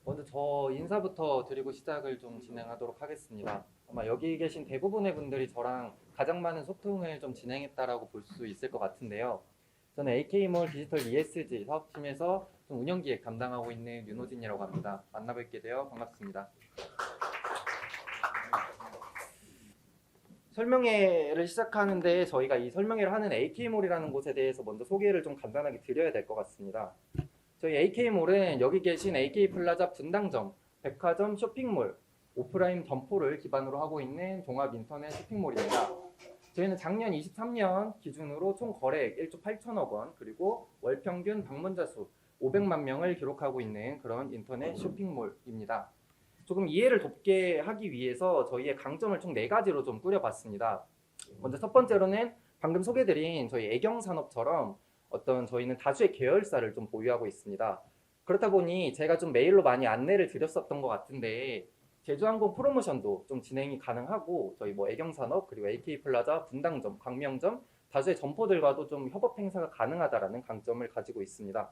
먼저 저 인사부터 드리고 시작을 좀 진행하도록 하겠습니다. 아마 여기 계신 대부분의 분들이 저랑 가장 많은 소통을 좀 진행했다라고 볼 수 있을 것 같은데요. 저는 AK몰 디지털 ESG 사업팀에서 좀 운영기획 담당하고 있는 윤호진이라고 합니다. 만나뵙게 되어 반갑습니다. 설명회를 시작하는데 저희가 이 설명회를 하는 AK몰이라는 곳에 대해서 먼저 소개를 좀 간단하게 드려야 될 것 같습니다. 저희 AK몰은 여기 계신 AK플라자 분당점, 백화점, 쇼핑몰, 오프라인 점포를 기반으로 하고 있는 종합 인터넷 쇼핑몰입니다. 저희는 작년 23년 기준으로 총 거래액 1조 8천억 원, 그리고 월 평균 방문자 수 500만 명을 기록하고 있는 그런 인터넷 쇼핑몰입니다. 조금 이해를 돕게 하기 위해서 저희의 강점을 총 4가지로 좀 꾸려봤습니다. 먼저 첫 번째로는 방금 소개드린 저희 애경산업처럼 어떤 저희는 다수의 계열사를 좀 보유하고 있습니다. 그렇다 보니 제가 좀 메일로 많이 안내를 드렸었던 것 같은데 제주항공 프로모션도 좀 진행이 가능하고 저희 뭐 애경산업 그리고 AK플라자, 분당점, 광명점 다수의 점포들과도 좀 협업 행사가 가능하다라는 강점을 가지고 있습니다.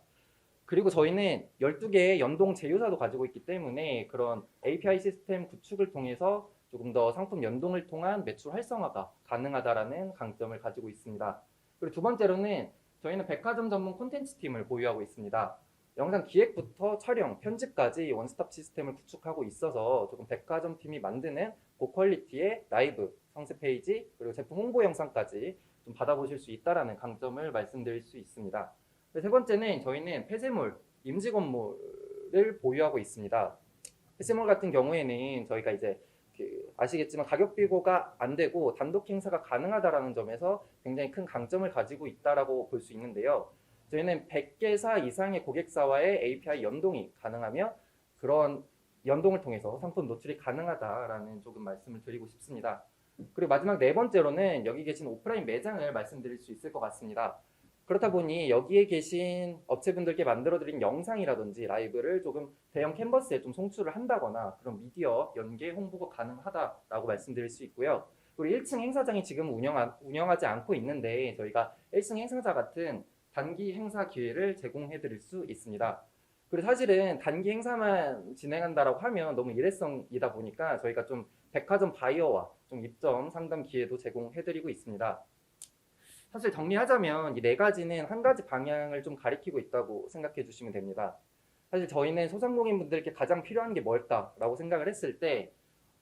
그리고 저희는 12개의 연동 제휴사도 가지고 있기 때문에 그런 API 시스템 구축을 통해서 조금 더 상품 연동을 통한 매출 활성화가 가능하다라는 강점을 가지고 있습니다. 그리고 두 번째로는 저희는 백화점 전문 콘텐츠 팀을 보유하고 있습니다. 영상 기획부터 촬영, 편집까지 원스톱 시스템을 구축하고 있어서 조금 백화점 팀이 만드는 고퀄리티의 라이브, 상세 페이지, 그리고 제품 홍보 영상까지 좀 받아보실 수 있다라는 강점을 말씀드릴 수 있습니다. 세 번째는 저희는 폐쇄물, 임시 건물을 보유하고 있습니다. 폐쇄물 같은 경우에는 저희가 이제 아시겠지만 가격 비교가 안 되고 단독 행사가 가능하다라는 점에서 굉장히 큰 강점을 가지고 있다라고 볼 수 있는데요. 저희는 100개사 이상의 고객사와의 API 연동이 가능하며 그런 연동을 통해서 상품 노출이 가능하다라는 조금 말씀을 드리고 싶습니다. 그리고 마지막 네 번째로는 여기 계신 오프라인 매장을 말씀드릴 수 있을 것 같습니다. 그렇다 보니 여기에 계신 업체분들께 만들어드린 영상이라든지 라이브를 조금 대형 캔버스에 좀 송출을 한다거나 그런 미디어 연계 홍보가 가능하다라고 말씀드릴 수 있고요. 그리고 1층 행사장이 지금 운영하지 않고 있는데 저희가 1층 행사장 같은 단기 행사 기회를 제공해드릴 수 있습니다. 그리고 사실은 단기 행사만 진행한다라고 하면 너무 일회성이다 보니까 저희가 좀 백화점 바이어와 좀 입점 상담 기회도 제공해드리고 있습니다. 사실 정리하자면 이 4가지는 한 가지 방향을 좀 가리키고 있다고 생각해 주시면 됩니다. 사실 저희는 소상공인분들께 가장 필요한 게 뭘까라고 생각을 했을 때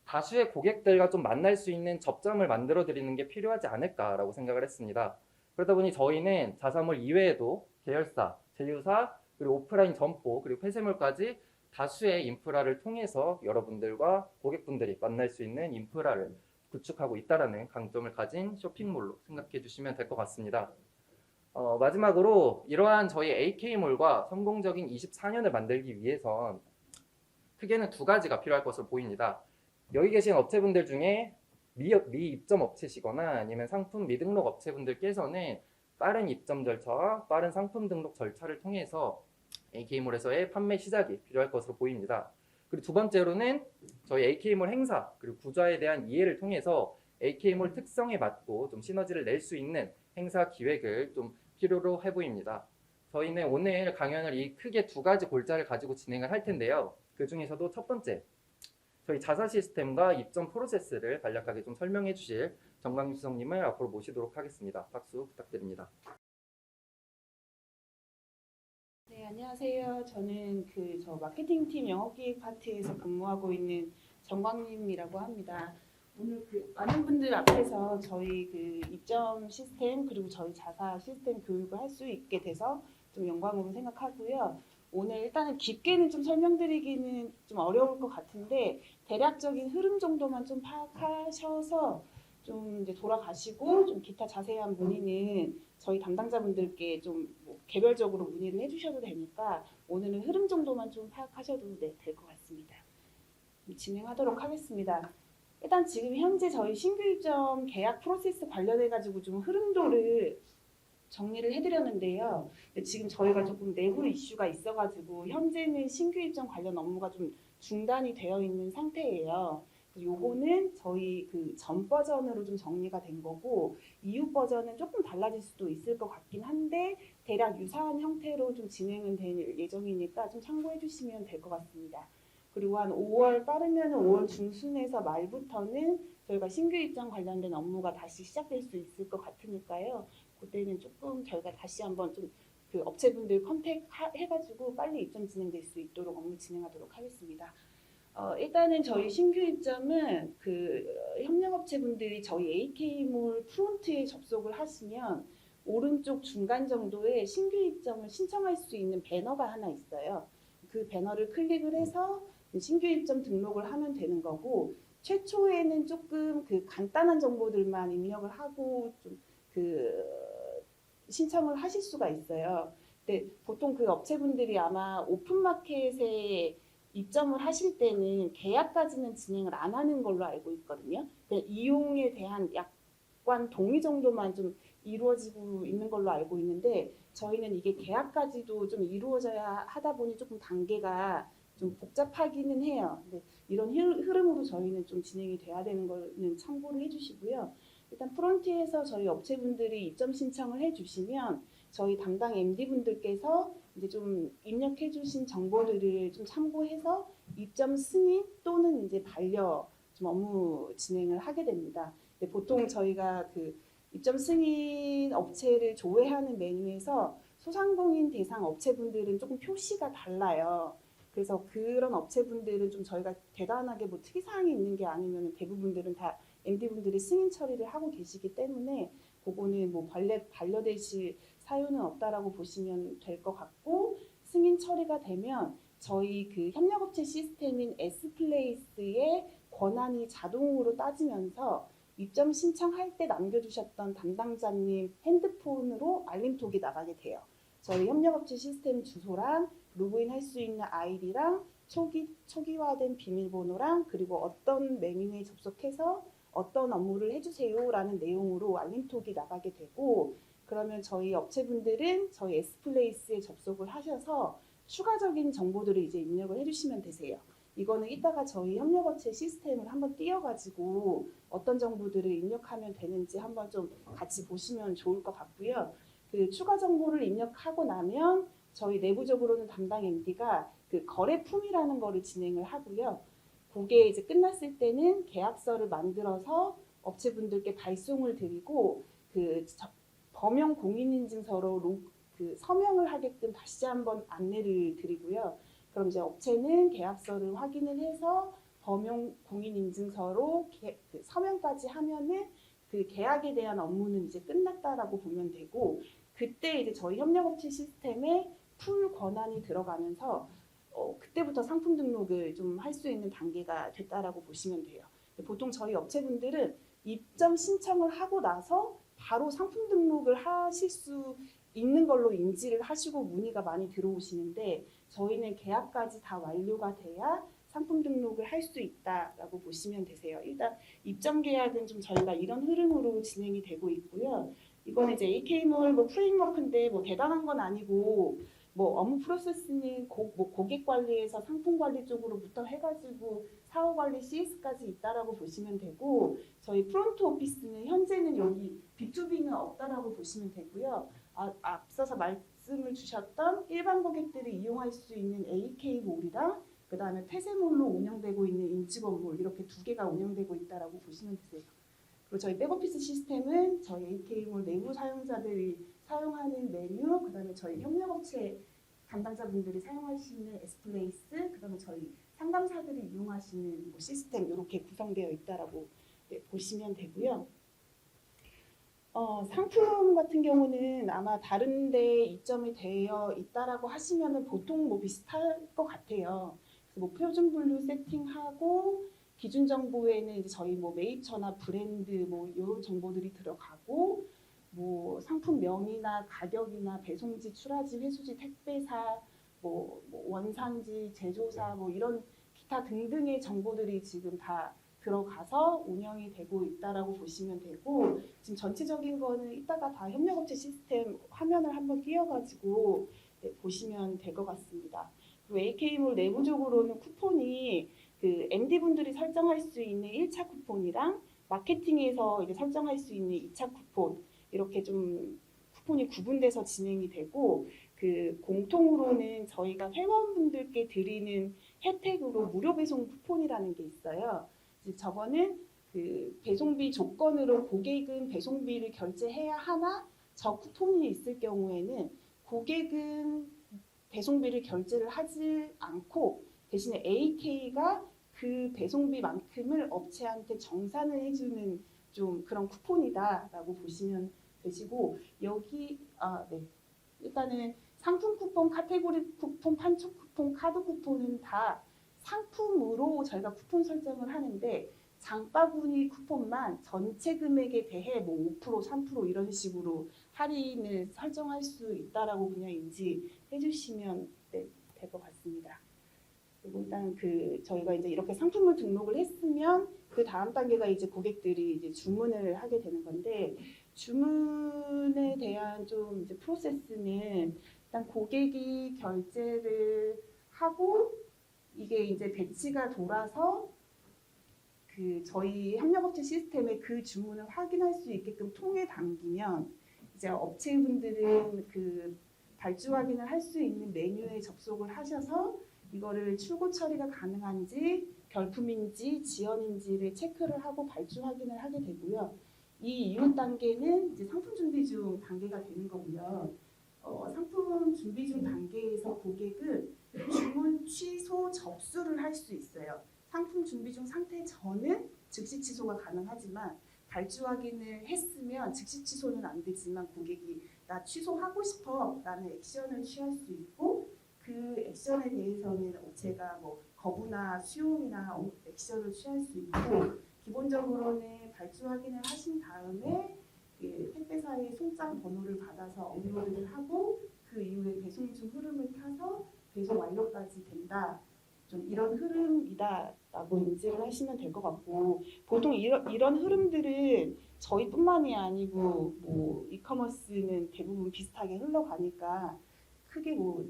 다수의 고객들과 좀 만날 수 있는 접점을 만들어 드리는 게 필요하지 않을까라고 생각을 했습니다. 그러다 보니 저희는 자사몰 이외에도 계열사, 제휴사, 그리고 오프라인 점포, 그리고 폐쇄물까지 다수의 인프라를 통해서 여러분들과 고객분들이 만날 수 있는 인프라를 구축하고 있다는 강점을 가진 쇼핑몰로 생각해 주시면 될 것 같습니다. 마지막으로 이러한 저희 AK몰과 성공적인 24년을 만들기 위해선 크게는 2가지가 필요할 것으로 보입니다. 여기 계신 업체분들 중에 미입점 업체시거나 아니면 상품 미등록 업체분들께서는 빠른 입점 절차와 빠른 상품 등록 절차를 통해서 AK몰에서의 판매 시작이 필요할 것으로 보입니다. 그리고 두 번째로는 저희 AK몰 행사 그리고 구좌에 대한 이해를 통해서 AK몰 특성에 맞고 좀 시너지를 낼 수 있는 행사 기획을 좀 필요로 해 보입니다. 저희는 오늘 강연을 이 크게 2가지 골자를 가지고 진행을 할 텐데요. 그 중에서도 첫 번째, 저희 자사 시스템과 입점 프로세스를 간략하게 좀 설명해 주실 정광규 수석님을 앞으로 모시도록 하겠습니다. 박수 부탁드립니다. 네, 안녕하세요. 저는 저 마케팅팀 영업기획 파트에서 근무하고 있는 정광림이라고 합니다. 오늘 많은 분들 앞에서 저희 입점 시스템 그리고 저희 자사 시스템 교육을 할 수 있게 돼서 좀 영광으로 생각하고요. 오늘 일단은 깊게는 좀 설명드리기는 좀 어려울 것 같은데 대략적인 흐름 정도만 좀 파악하셔서 좀 이제 돌아가시고 좀 기타 자세한 문의는 저희 담당자분들께 좀뭐 개별적으로 문의를 해주셔도 되니까 오늘은 흐름 정도만 좀 파악하셔도 될 것 같습니다. 진행하도록 하겠습니다. 일단 지금 현재 저희 신규 입점 계약 프로세스 관련해 가지고 좀 흐름도를 정리를 해드렸는데요. 지금 저희가 조금 내부 이슈가 있어가지고 현재는 신규 입점 관련 업무가 좀 중단이 되어 있는 상태예요. 요거는 저희 전 버전으로 좀 정리가 된 거고 이후 버전은 조금 달라질 수도 있을 것 같긴 한데 대략 유사한 형태로 좀 진행은 될 예정이니까 좀 참고해 주시면 될 것 같습니다. 그리고 한 5월 빠르면 5월 중순에서 말부터는 저희가 신규 입점 관련된 업무가 다시 시작될 수 있을 것 같으니까요. 그때는 조금 저희가 다시 한번 좀 그 업체분들 컨택 해가지고 빨리 입점 진행될 수 있도록 업무 진행하도록 하겠습니다. 일단은 저희 신규 입점은 그 협력업체분들이 저희 AK몰 프론트에 접속을 하시면 오른쪽 중간 정도에 신규 입점을 신청할 수 있는 배너가 하나 있어요. 그 배너를 클릭을 해서 신규 입점 등록을 하면 되는 거고, 최초에는 조금 그 간단한 정보들만 입력을 하고 좀 그 신청을 하실 수가 있어요. 근데 보통 그 업체분들이 아마 오픈마켓에 입점을 하실 때는 계약까지는 진행을 안 하는 걸로 알고 있거든요. 그러니까 이용에 대한 약관 동의 정도만 좀 이루어지고 있는 걸로 알고 있는데, 저희는 이게 계약까지도 좀 이루어져야 하다 보니 조금 단계가 좀 복잡하기는 해요. 근데 이런 흐름으로 저희는 좀 진행이 돼야 되는 거는 참고를 해주시고요. 일단 프론트에서 저희 업체분들이 입점 신청을 해주시면 저희 담당 MD분들께서 이제 좀 입력해주신 정보들을 좀 참고해서 입점 승인 또는 이제 반려 좀 업무 진행을 하게 됩니다. 근데 보통 저희가 그 입점 승인 업체를 조회하는 메뉴에서 소상공인 대상 업체분들은 조금 표시가 달라요. 그래서 그런 업체분들은 좀 저희가 대단하게 뭐 특이사항이 있는 게 아니면 대부분들은 다 MD분들이 승인 처리를 하고 계시기 때문에 그거는 뭐 반려되실 사유는 없다라고 보시면 될 것 같고, 승인 처리가 되면 저희 그 협력업체 시스템인 S플레이스의 권한이 자동으로 따지면서 입점 신청할 때 남겨주셨던 담당자님 핸드폰으로 알림톡이 나가게 돼요. 저희 협력업체 시스템 주소랑 로그인할 수 있는 아이디랑 초기화된 비밀번호랑 그리고 어떤 메뉴에 접속해서 어떤 업무를 해주세요라는 내용으로 알림톡이 나가게 되고, 그러면 저희 업체분들은 저희 S플레이스에 접속을 하셔서 추가적인 정보들을 이제 입력을 해주시면 되세요. 이거는 이따가 저희 협력업체 시스템을 한번 띄워가지고 어떤 정보들을 입력하면 되는지 한번 좀 같이 보시면 좋을 것 같고요. 그 추가 정보를 입력하고 나면 저희 내부적으로는 담당 MD가 그 거래품이라는 거를 진행을 하고요. 그게 이제 끝났을 때는 계약서를 만들어서 업체분들께 발송을 드리고 그 범용 공인인증서로 그 서명을 하게끔 다시 한번 안내를 드리고요. 그럼 이제 업체는 계약서를 확인을 해서 범용 공인인증서로 그 서명까지 하면은 그 계약에 대한 업무는 이제 끝났다라고 보면 되고, 그때 이제 저희 협력업체 시스템에 풀 권한이 들어가면서 그때부터 상품 등록을 좀 할 수 있는 단계가 됐다라고 보시면 돼요. 보통 저희 업체분들은 입점 신청을 하고 나서 바로 상품 등록을 하실 수 있는 걸로 인지를 하시고 문의가 많이 들어오시는데, 저희는 계약까지 다 완료가 돼야 상품 등록을 할 수 있다라고 보시면 되세요. 일단 입점 계약은 좀 저희가 이런 흐름으로 진행이 되고 있고요. 이거는 이제 AK몰 뭐 프레임워크인데 뭐 대단한 건 아니고, 뭐 업무 프로세스는 고객 관리에서 상품 관리 쪽으로부터 해가지고 사후 관리 CS까지 있다라고 보시면 되고, 저희 프론트 오피스는 현재는 여기 B2B는 없다라고 보시면 되고요. 앞서서 말씀을 주셨던 일반 고객들이 이용할 수 있는 AK몰이랑 그 다음에 폐쇄몰로 운영되고 있는 임직원몰, 이렇게 두 개가 운영되고 있다라고 보시면 되세요. 그리고 저희 백오피스 시스템은 저희 AK몰 내부 사용자들이 사용하는 메뉴, 그 다음에 저희 협력업체 담당자분들이 사용하시는 S플레이스, 그 다음에 저희 상담사들이 이용하시는 뭐 시스템, 이렇게 구성되어 있다라고 보시면 되고요. 상품 같은 경우는 아마 다른 데 이점이 되어 있다라고 하시면은 보통 뭐 비슷할 것 같아요. 그래서 뭐 표준 분류 세팅하고 기준 정보에는 이제 저희 뭐 매입처나 브랜드 뭐 이런 정보들이 들어가고, 뭐 상품명이나 가격이나 배송지, 출하지, 회수지, 택배사, 뭐 원산지, 제조사 뭐 이런 기타 등등의 정보들이 지금 다 들어가서 운영이 되고 있다라고 보시면 되고, 지금 전체적인 거는 이따가 다 협력업체 시스템 화면을 한번 띄워가지고 보시면 될 것 같습니다. 그리고 AK몰 내부적으로는 쿠폰이 그 MD분들이 설정할 수 있는 1차 쿠폰이랑 마케팅에서 이제 설정할 수 있는 2차 쿠폰, 이렇게 좀 쿠폰이 구분돼서 진행이 되고, 그 공통으로는 저희가 회원분들께 드리는 혜택으로 무료 배송 쿠폰이라는 게 있어요. 이제 저거는 그 배송비 조건으로 고객은 배송비를 결제해야 하나 저 쿠폰이 있을 경우에는 고객은 배송비를 결제를 하지 않고 대신에 AK가 그 배송비만큼을 업체한테 정산을 해주는 좀 그런 쿠폰이다라고 보시면 되시고 여기 네. 일단은 상품 쿠폰, 카테고리 쿠폰, 판촉 쿠폰, 카드 쿠폰은 다 상품으로 저희가 쿠폰 설정을 하는데 장바구니 쿠폰만 전체 금액에 대해 뭐 5%, 3% 이런 식으로 할인을 설정할 수 있다라고 그냥 인지해 주시면 될 것 같습니다. 그리고 일단 그 저희가 이제 이렇게 상품을 등록을 했으면 그 다음 단계가 이제 고객들이 이제 주문을 하게 되는 건데 주문에 대한 좀 이제 프로세스는 일단 고객이 결제를 하고 이게 이제 배치가 돌아서 그 저희 협력업체 시스템에 그 주문을 확인할 수 있게끔 통에 담기면 이제 업체분들은 그 발주 확인을 할 수 있는 메뉴에 접속을 하셔서 이거를 출고 처리가 가능한지 결품인지 지연인지를 체크를 하고 발주 확인을 하게 되고요. 이 이후 단계는 이제 상품 준비 중 단계가 되는 거고요. 상품 준비 중 단계에서 고객은 주문 취소 접수를 할 수 있어요. 상품 준비 중 상태 전은 즉시 취소가 가능하지만 발주 확인을 했으면 즉시 취소는 안 되지만 고객이 나 취소하고 싶어 라는 액션을 취할 수 있고 그 액션에 대해서는 업체가 뭐 거부나 수용이나 액션을 취할 수 있고 기본적으로는 발주 확인을 하신 다음에 그 택배사의 송장 번호를 받아서 업로드를 하고 그 이후에 배송 중 흐름을 타서 배송 완료까지 된다. 좀 이런 흐름이다라고 인지를 하시면 될 것 같고 보통 이런 흐름들은 저희뿐만이 아니고 뭐 이커머스는 대부분 비슷하게 흘러가니까 크게 뭐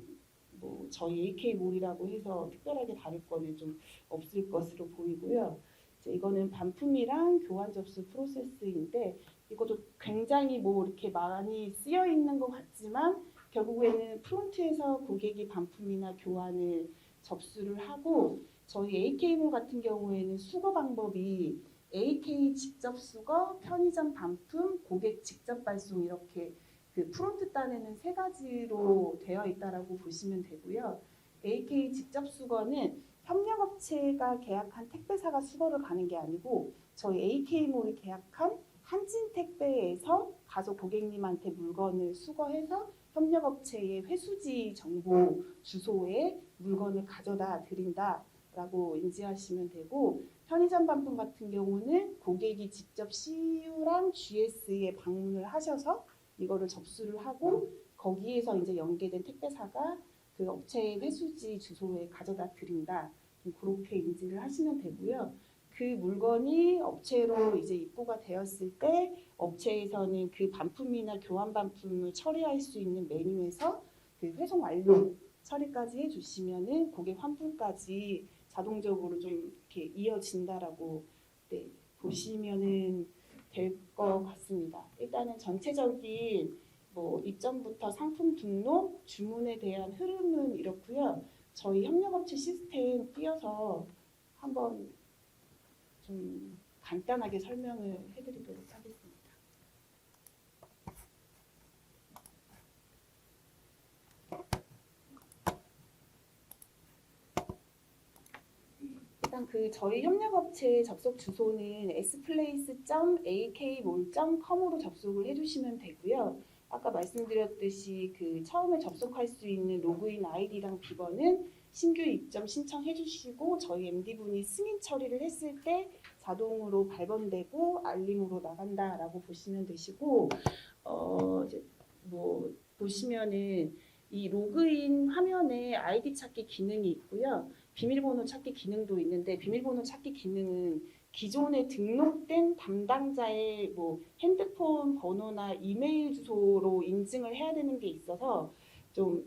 저희 AK몰이라고 해서 특별하게 다를 거는 좀 없을 것으로 보이고요. 이제 이거는 반품이랑 교환 접수 프로세스인데 이것도 굉장히 뭐 이렇게 많이 쓰여 있는 것 같지만 결국에는 프론트에서 고객이 반품이나 교환을 접수를 하고 저희 AK몰 같은 경우에는 수거 방법이 AK 직접 수거, 편의점 반품, 고객 직접 발송 이렇게 그 프론트 단에는 세 가지로 되어 있다라고 보시면 되고요. AK 직접 수거는 협력업체가 계약한 택배사가 수거를 가는 게 아니고 저희 AK몰이 계약한 한진택배에서 가족 고객님한테 물건을 수거해서 협력업체의 회수지 정보 주소에 물건을 가져다 드린다라고 인지하시면 되고 편의점 반품 같은 경우는 고객이 직접 CU랑 GS에 방문을 하셔서 이거를 접수를 하고 거기에서 이제 연계된 택배사가 그 업체의 회수지 주소에 가져다 드린다. 그렇게 인지를 하시면 되고요. 그 물건이 업체로 이제 입고가 되었을 때 업체에서는 그 반품이나 교환 반품을 처리할 수 있는 메뉴에서 그 회송 완료 처리까지 해주시면은 고객 환불까지 자동적으로 좀 이렇게 이어진다라고 네, 보시면은 될 것 같습니다. 일단은 전체적인 뭐 입점부터 상품 등록, 주문에 대한 흐름은 이렇고요. 저희 협력업체 시스템 띄어서 한번 좀 간단하게 설명을 해드리도록 하겠습니다. 일단 그 저희 협력업체 접속 주소는 splace.akmall.com으로 접속을 해주시면 되고요. 아까 말씀드렸듯이 그 처음에 접속할 수 있는 로그인 아이디랑 비번은 신규 입점 신청해 주시고 저희 MD분이 승인 처리를 했을 때 자동으로 발번되고 알림으로 나간다라고 보시면 되시고 이제 뭐 보시면은 이 로그인 화면에 아이디 찾기 기능이 있고요. 비밀번호 찾기 기능도 있는데 비밀번호 찾기 기능은 기존에 등록된 담당자의 뭐 핸드폰 번호나 이메일 주소로 인증을 해야 되는 게 있어서 좀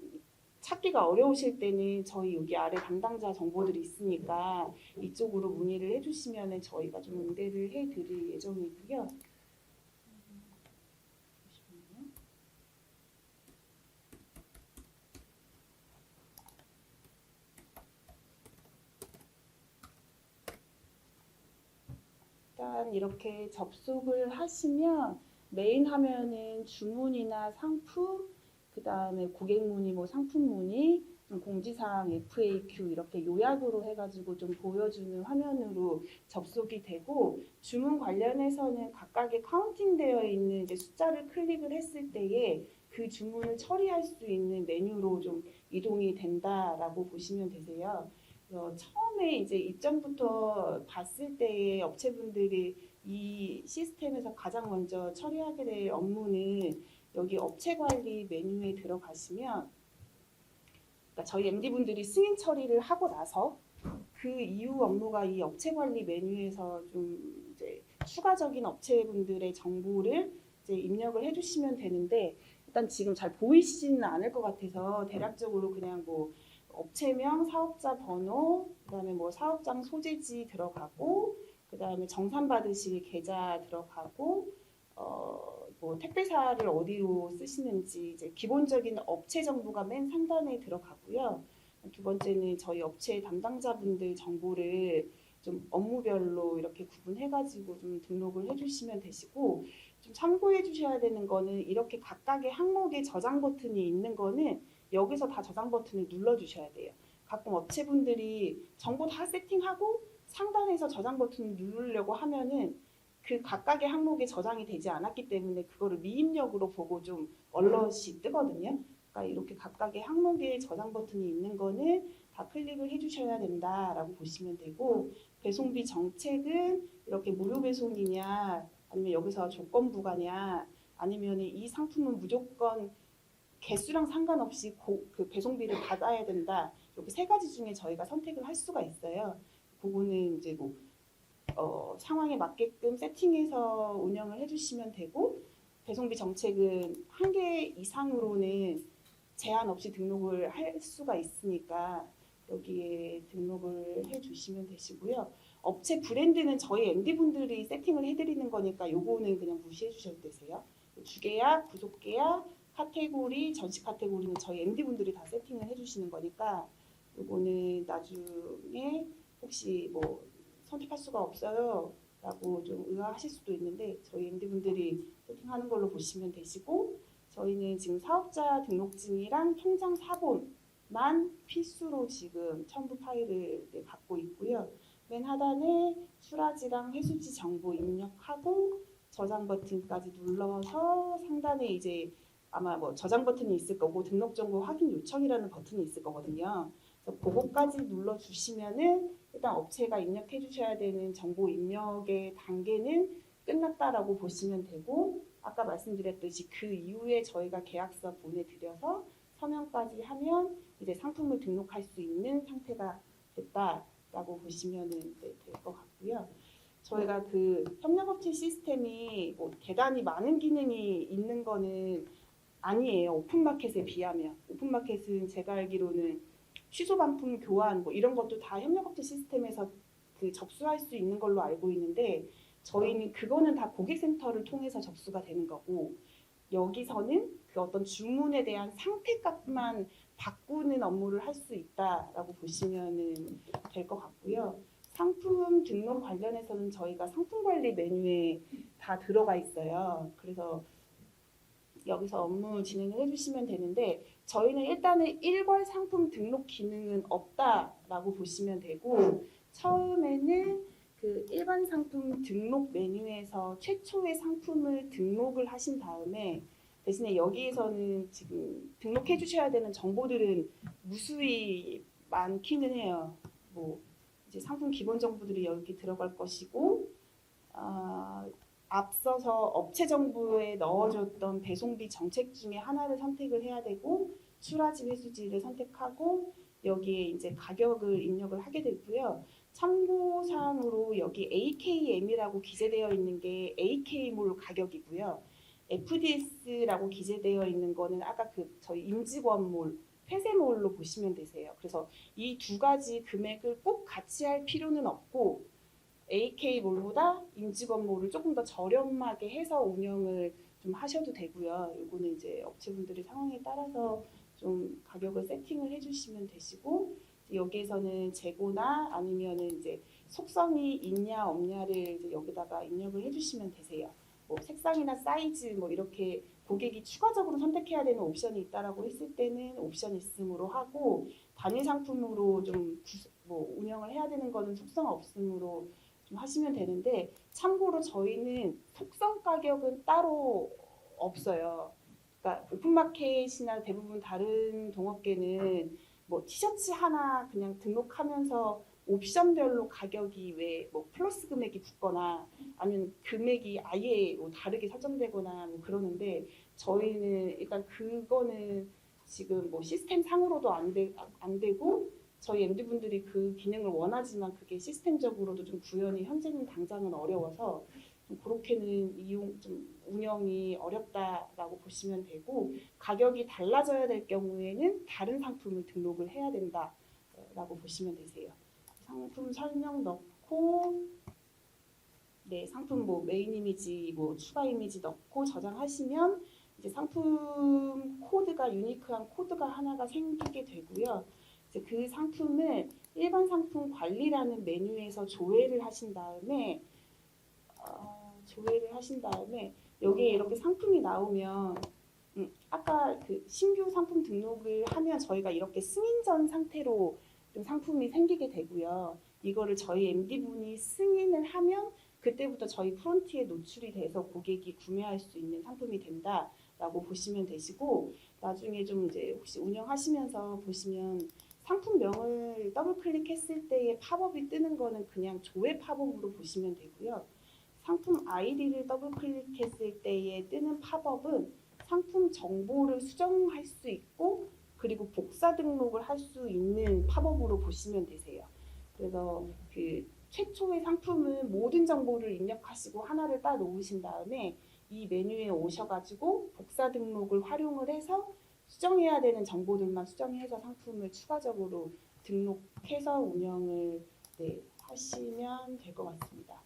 찾기가 어려우실 때는 저희 여기 아래 담당자 정보들이 있으니까 이쪽으로 문의를 해주시면 저희가 좀 응대를 해드릴 예정이고요. 일단 이렇게 접속을 하시면 메인 화면은 주문이나 상품, 그 다음에 고객 문의, 뭐 상품 문의, 좀 공지사항, FAQ 이렇게 요약으로 해가지고 좀 보여주는 화면으로 접속이 되고, 주문 관련해서는 각각의 카운팅되어 있는 이제 숫자를 클릭을 했을 때에 그 주문을 처리할 수 있는 메뉴로 좀 이동이 된다라고 보시면 되세요. 처음에 이제 입점부터 봤을 때에 업체분들이 이 시스템에서 가장 먼저 처리하게 될 업무는 여기 업체 관리 메뉴에 들어가시면, 그러니까 저희 MD분들이 승인 처리를 하고 나서 그 이후 업무가 이 업체 관리 메뉴에서 좀 이제 추가적인 업체분들의 정보를 이제 입력을 해주시면 되는데, 일단 지금 잘 보이시지는 않을 것 같아서 대략적으로 그냥 뭐 업체명, 사업자 번호, 그다음에 뭐 사업장 소재지 들어가고, 그다음에 정산 받으실 계좌 들어가고, 뭐 택배사를 어디로 쓰시는지 이제 기본적인 업체 정보가 맨 상단에 들어가고요. 두 번째는 저희 업체 담당자분들 정보를 좀 업무별로 이렇게 구분해가지고 좀 등록을 해주시면 되시고, 좀 참고해 주셔야 되는 거는 이렇게 각각의 항목에 저장 버튼이 있는 거는 여기서 다 저장 버튼을 눌러 주셔야 돼요. 가끔 업체분들이 정보 다 세팅하고 상단에서 저장 버튼을 누르려고 하면은 그 각각의 항목에 저장이 되지 않았기 때문에 그거를 미입력으로 보고 좀 얼럿이 뜨거든요. 그러니까 이렇게 각각의 항목에 저장 버튼이 있는 거는 다 클릭을 해주셔야 된다라고 보시면 되고, 배송비 정책은 이렇게 무료 배송이냐 아니면 여기서 조건부가냐 아니면 이 상품은 무조건 개수랑 상관없이 그 배송비를 받아야 된다. 이렇게 세 가지 중에 저희가 선택을 할 수가 있어요. 그거는 이제 뭐 상황에 맞게끔 세팅해서 운영을 해주시면 되고, 배송비 정책은 한 개 이상으로는 제한 없이 등록을 할 수가 있으니까 여기에 등록을 해주시면 되시고요. 업체 브랜드는 저희 MD분들이 세팅을 해드리는 거니까 요거는 그냥 무시해 주셔도 되세요. 주계약, 부속계약, 카테고리, 전시 카테고리는 저희 MD분들이 다 세팅을 해주시는 거니까 요거는 나중에 혹시 뭐 선택할 수가 없어요 라고 좀 의아하실 수도 있는데 저희 MD분들이 세팅하는 걸로 보시면 되시고, 저희는 지금 사업자 등록증이랑 통장 사본만 필수로 지금 첨부 파일을 갖고 있고요. 맨 하단에 수라지랑 회수지 정보 입력하고 저장 버튼까지 눌러서 상단에 이제 아마 뭐 저장 버튼이 있을 거고 등록 정보 확인 요청이라는 버튼이 있을 거거든요. 그래서 그거까지 눌러 주시면은 일단 업체가 입력해 주셔야 되는 정보 입력의 단계는 끝났다라고 보시면 되고, 아까 말씀드렸듯이 그 이후에 저희가 계약서 보내드려서 서명까지 하면 이제 상품을 등록할 수 있는 상태가 됐다라고 보시면 될 것 같고요. 저희가 그 협력업체 시스템이 뭐 대단히 많은 기능이 있는 거는 아니에요. 오픈마켓에 비하면. 오픈마켓은 제가 알기로는 취소 반품 교환 뭐 이런 것도 다 협력업체 시스템에서 그 접수할 수 있는 걸로 알고 있는데, 저희는 그거는 다 고객센터를 통해서 접수가 되는 거고, 여기서는 그 어떤 주문에 대한 상태값만 바꾸는 업무를 할 수 있다라고 보시면 될 것 같고요. 상품 등록 관련해서는 저희가 상품 관리 메뉴에 다 들어가 있어요. 그래서 여기서 업무 진행을 해주시면 되는데, 저희는 일단은 일괄 상품 등록 기능은 없다라고 보시면 되고, 처음에는 그 일반 상품 등록 메뉴에서 최초의 상품을 등록을 하신 다음에, 대신에 여기에서는 지금 등록해 주셔야 되는 정보들은 무수히 많기는 해요. 뭐 이제 상품 기본 정보들이 여기 들어갈 것이고, 앞서서 업체 정보에 넣어줬던 배송비 정책 중에 하나를 선택을 해야 되고, 수라지 회수지를 선택하고 여기에 이제 가격을 입력을 하게 되고요. 참고사항으로 여기 AKM이라고 기재되어 있는 게 AK몰 가격이고요. FDS라고 기재되어 있는 거는 아까 그 저희 임직원몰, 폐쇄몰로 보시면 되세요. 그래서 이 두 가지 금액을 꼭 같이 할 필요는 없고, AK몰보다 임직원몰을 조금 더 저렴하게 해서 운영을 좀 하셔도 되고요. 이거는 이제 업체분들의 상황에 따라서 좀 가격을 세팅을 해주시면 되시고, 여기에서는 재고나 아니면은 이제 속성이 있냐 없냐를 이제 여기다가 입력을 해주시면 되세요. 뭐 색상이나 사이즈 뭐 이렇게 고객이 추가적으로 선택해야 되는 옵션이 있다라고 했을 때는 옵션 있음으로 하고, 단일 상품으로 좀 뭐 운영을 해야 되는 거는 속성 없음으로 좀 하시면 되는데, 참고로 저희는 속성 가격은 따로 없어요. 그러니까 오픈마켓이나 대부분 다른 동업계는 뭐 티셔츠 하나 그냥 등록하면서 옵션별로 가격이 왜 뭐 플러스 금액이 붙거나 아니면 금액이 아예 뭐 다르게 설정되거나 뭐 그러는데, 저희는 일단 그거는 지금 뭐 시스템 상으로도 안 되고, 저희 MD분들이 그 기능을 원하지만 그게 시스템적으로도 좀 구현이 현재는 당장은 어려워서 좀 그렇게는 좀 운영이 어렵다라고 보시면 되고, 가격이 달라져야 될 경우에는 다른 상품을 등록을 해야 된다라고 보시면 되세요. 상품 설명 넣고, 네, 상품 뭐 메인 이미지, 뭐 추가 이미지 넣고 저장하시면 이제 상품 코드가 유니크한 코드가 하나가 생기게 되고요. 이제 그 상품을 일반 상품 관리라는 메뉴에서 조회를 하신 다음에 여기에 이렇게 상품이 나오면 아까 그 신규 상품 등록을 하면 저희가 이렇게 승인 전 상태로 좀 상품이 생기게 되고요. 이거를 저희 MD분이 승인을 하면 그때부터 저희 프론트에 노출이 돼서 고객이 구매할 수 있는 상품이 된다라고 보시면 되시고, 나중에 좀 이제 혹시 운영하시면서 보시면 상품명을 더블 클릭했을 때의 팝업이 뜨는 거는 그냥 조회 팝업으로 보시면 되고요. 상품 아이디를 더블 클릭했을 때에 뜨는 팝업은 상품 정보를 수정할 수 있고, 그리고 복사 등록을 할 수 있는 팝업으로 보시면 되세요. 그래서 그 최초의 상품은 모든 정보를 입력하시고 하나를 따 놓으신 다음에 이 메뉴에 오셔가지고 복사 등록을 활용을 해서 수정해야 되는 정보들만 수정해서 상품을 추가적으로 등록해서 운영을 하시면 될 것 같습니다.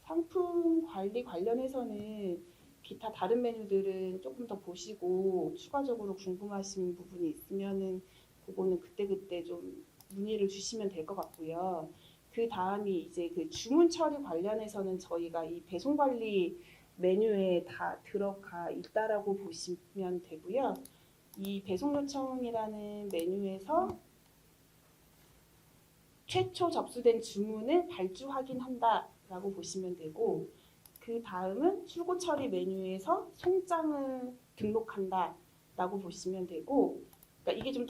상품 관리 관련해서는 기타 다른 메뉴들은 조금 더 보시고 추가적으로 궁금하신 부분이 있으면은 그거는 그때그때 좀 문의를 주시면 될 것 같고요. 그 다음이 이제 그 주문 처리 관련해서는 저희가 이 배송 관리 메뉴에 다 들어가 있다라고 보시면 되고요. 이 배송 요청이라는 메뉴에서 최초 접수된 주문을 발주 확인한다라고 보시면 되고, 그 다음은 출고 처리 메뉴에서 송장을 등록한다라고 보시면 되고, 그러니까 이게 좀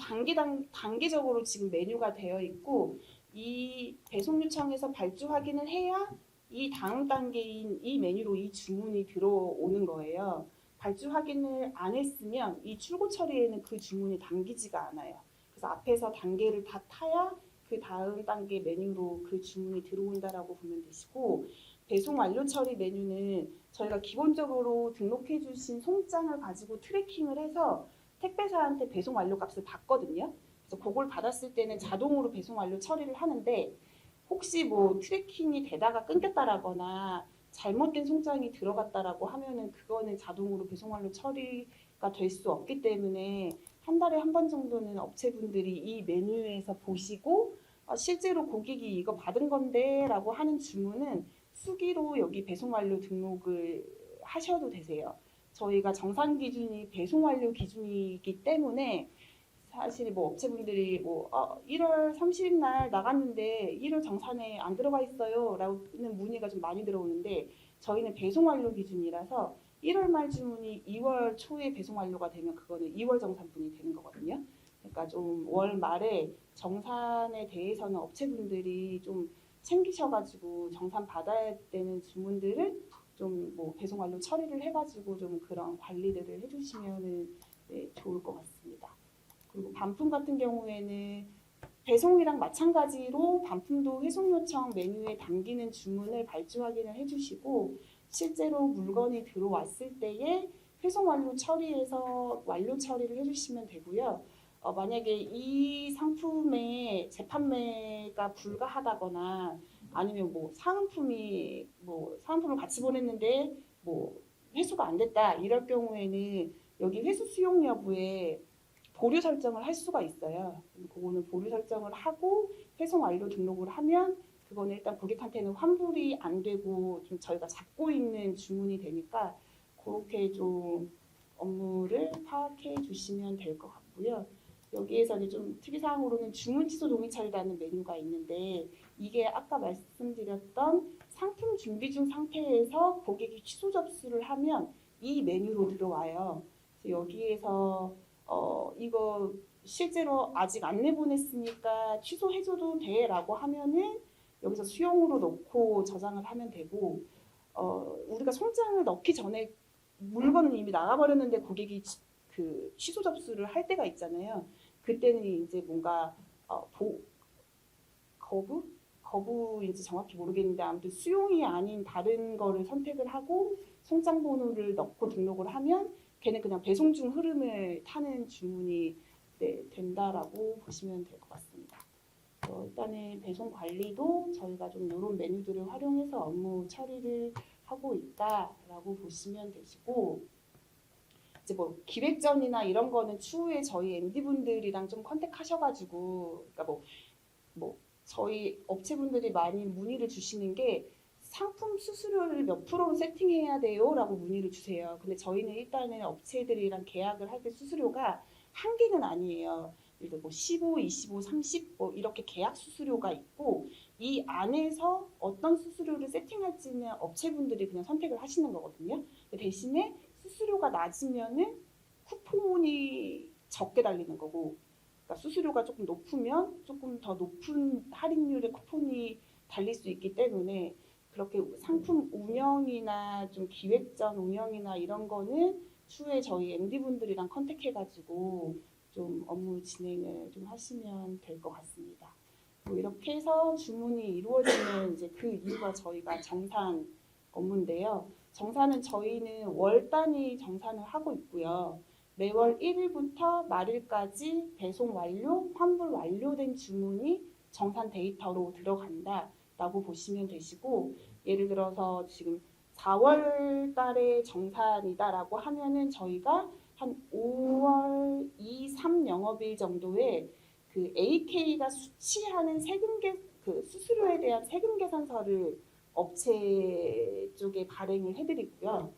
단계적으로 지금 메뉴가 되어 있고, 이 배송 요청에서 발주 확인을 해야 이 다음 단계인 이 메뉴로 이 주문이 들어오는 거예요. 발주 확인을 안 했으면 이 출고 처리에는 그 주문이 담기지가 않아요. 그래서 앞에서 단계를 다 타야 그 다음 단계 메뉴로 그 주문이 들어온다라고 보면 되시고, 배송 완료 처리 메뉴는 저희가 기본적으로 등록해 주신 송장을 가지고 트래킹을 해서 택배사한테 배송 완료 값을 받거든요. 그래서 그걸 받았을 때는 자동으로 배송 완료 처리를 하는데, 혹시 뭐 트래킹이 되다가 끊겼다라거나 잘못된 송장이 들어갔다라고 하면은 그거는 자동으로 배송 완료 처리가 될 수 없기 때문에 한 달에 한 번 정도는 업체분들이 이 메뉴에서 보시고 실제로 고객이 이거 받은 건데 라고 하는 주문은 수기로 여기 배송 완료 등록을 하셔도 되세요. 저희가 정산 기준이 배송 완료 기준이기 때문에 사실 뭐 업체분들이 뭐 1월 30일 날 나갔는데 1월 정산에 안 들어가 있어요 라는 문의가 좀 많이 들어오는데, 저희는 배송 완료 기준이라서 1월 말 주문이 2월 초에 배송 완료가 되면 그거는 2월 정산분이 되는 거거든요. 그러니까 좀 월 말에 정산에 대해서는 업체분들이 좀 챙기셔가지고 정산 받아야 되는 주문들을 좀 뭐 배송 완료 처리를 해가지고 좀 그런 관리들을 해주시면은 좋을 것 같습니다. 그리고 반품 같은 경우에는 배송이랑 마찬가지로 반품도 회송 요청 메뉴에 담기는 주문을 발주 확인을 해주시고, 실제로 물건이 들어왔을 때에 회송 완료 처리해서 완료 처리를 해주시면 되고요. 만약에 이 상품의 재판매가 불가하다거나 아니면 뭐 사은품을 같이 보냈는데 뭐 회수가 안 됐다 이럴 경우에는 여기 회수 수용 여부에 보류 설정을 할 수가 있어요. 그거는 보류 설정을 하고 회송 완료 등록을 하면 그거는 일단 고객한테는 환불이 안 되고 좀 저희가 잡고 있는 주문이 되니까 그렇게 좀 업무를 파악해 주시면 될 것 같고요. 여기에서는 좀 특이사항으로는 주문 취소 동의처리라는 메뉴가 있는데 이게 아까 말씀드렸던 상품 준비 중 상태에서 고객이 취소 접수를 하면 이 메뉴로 들어와요. 그래서 여기에서 이거 실제로 아직 안 내보냈으니까 취소해줘도 돼라고 하면은 여기서 수용으로 넣고 저장을 하면 되고 우리가 송장을 넣기 전에 물건은 이미 나가버렸는데 고객이 그 취소 접수를 할 때가 있잖아요. 그때는 이제 뭔가 거부인지 정확히 모르겠는데 아무튼 수용이 아닌 다른 거를 선택을 하고 송장 번호를 넣고 등록을 하면 걔는 그냥 배송 중 흐름을 타는 주문이 된다라고 보시면 될 것 같습니다. 일단은 배송 관리도 저희가 좀 이런 메뉴들을 활용해서 업무 처리를 하고 있다라고 보시면 되시고 이제 뭐 기획전이나 이런 거는 추후에 저희 MD분들이랑 좀 컨택하셔가지고 그러니까 뭐 저희 업체분들이 많이 문의를 주시는 게 상품 수수료를 몇 프로로 세팅해야 돼요? 라고 문의를 주세요. 근데 저희는 일단은 업체들이랑 계약을 할 때 수수료가 한계는 아니에요. 예를 들어 뭐 15, 25, 30 뭐 이렇게 계약 수수료가 있고 이 안에서 어떤 수수료를 세팅할지는 업체분들이 그냥 선택을 하시는 거거든요. 대신에 수수료가 낮으면은 쿠폰이 적게 달리는 거고 그러니까 수수료가 조금 높으면 조금 더 높은 할인율의 쿠폰이 달릴 수 있기 때문에 그렇게 상품 운영이나 좀 기획전 운영이나 이런 거는 추후에 저희 MD분들이랑 컨택해가지고 좀 업무 진행을 좀 하시면 될 것 같습니다. 뭐 이렇게 해서 주문이 이루어지면 이제 그 이유가 저희가 정산 업무인데요. 정산은 저희는 월 단위 정산을 하고 있고요. 매월 1일부터 말일까지 배송 완료, 환불 완료된 주문이 정산 데이터로 들어간다라고 보시면 되시고 예를 들어서 지금 4월 달에 정산이다라고 하면은 저희가 한 5월 2, 3 영업일 정도에 그 AK가 수취하는 그 수수료에 대한 세금 계산서를 업체 쪽에 발행을 해드리고요.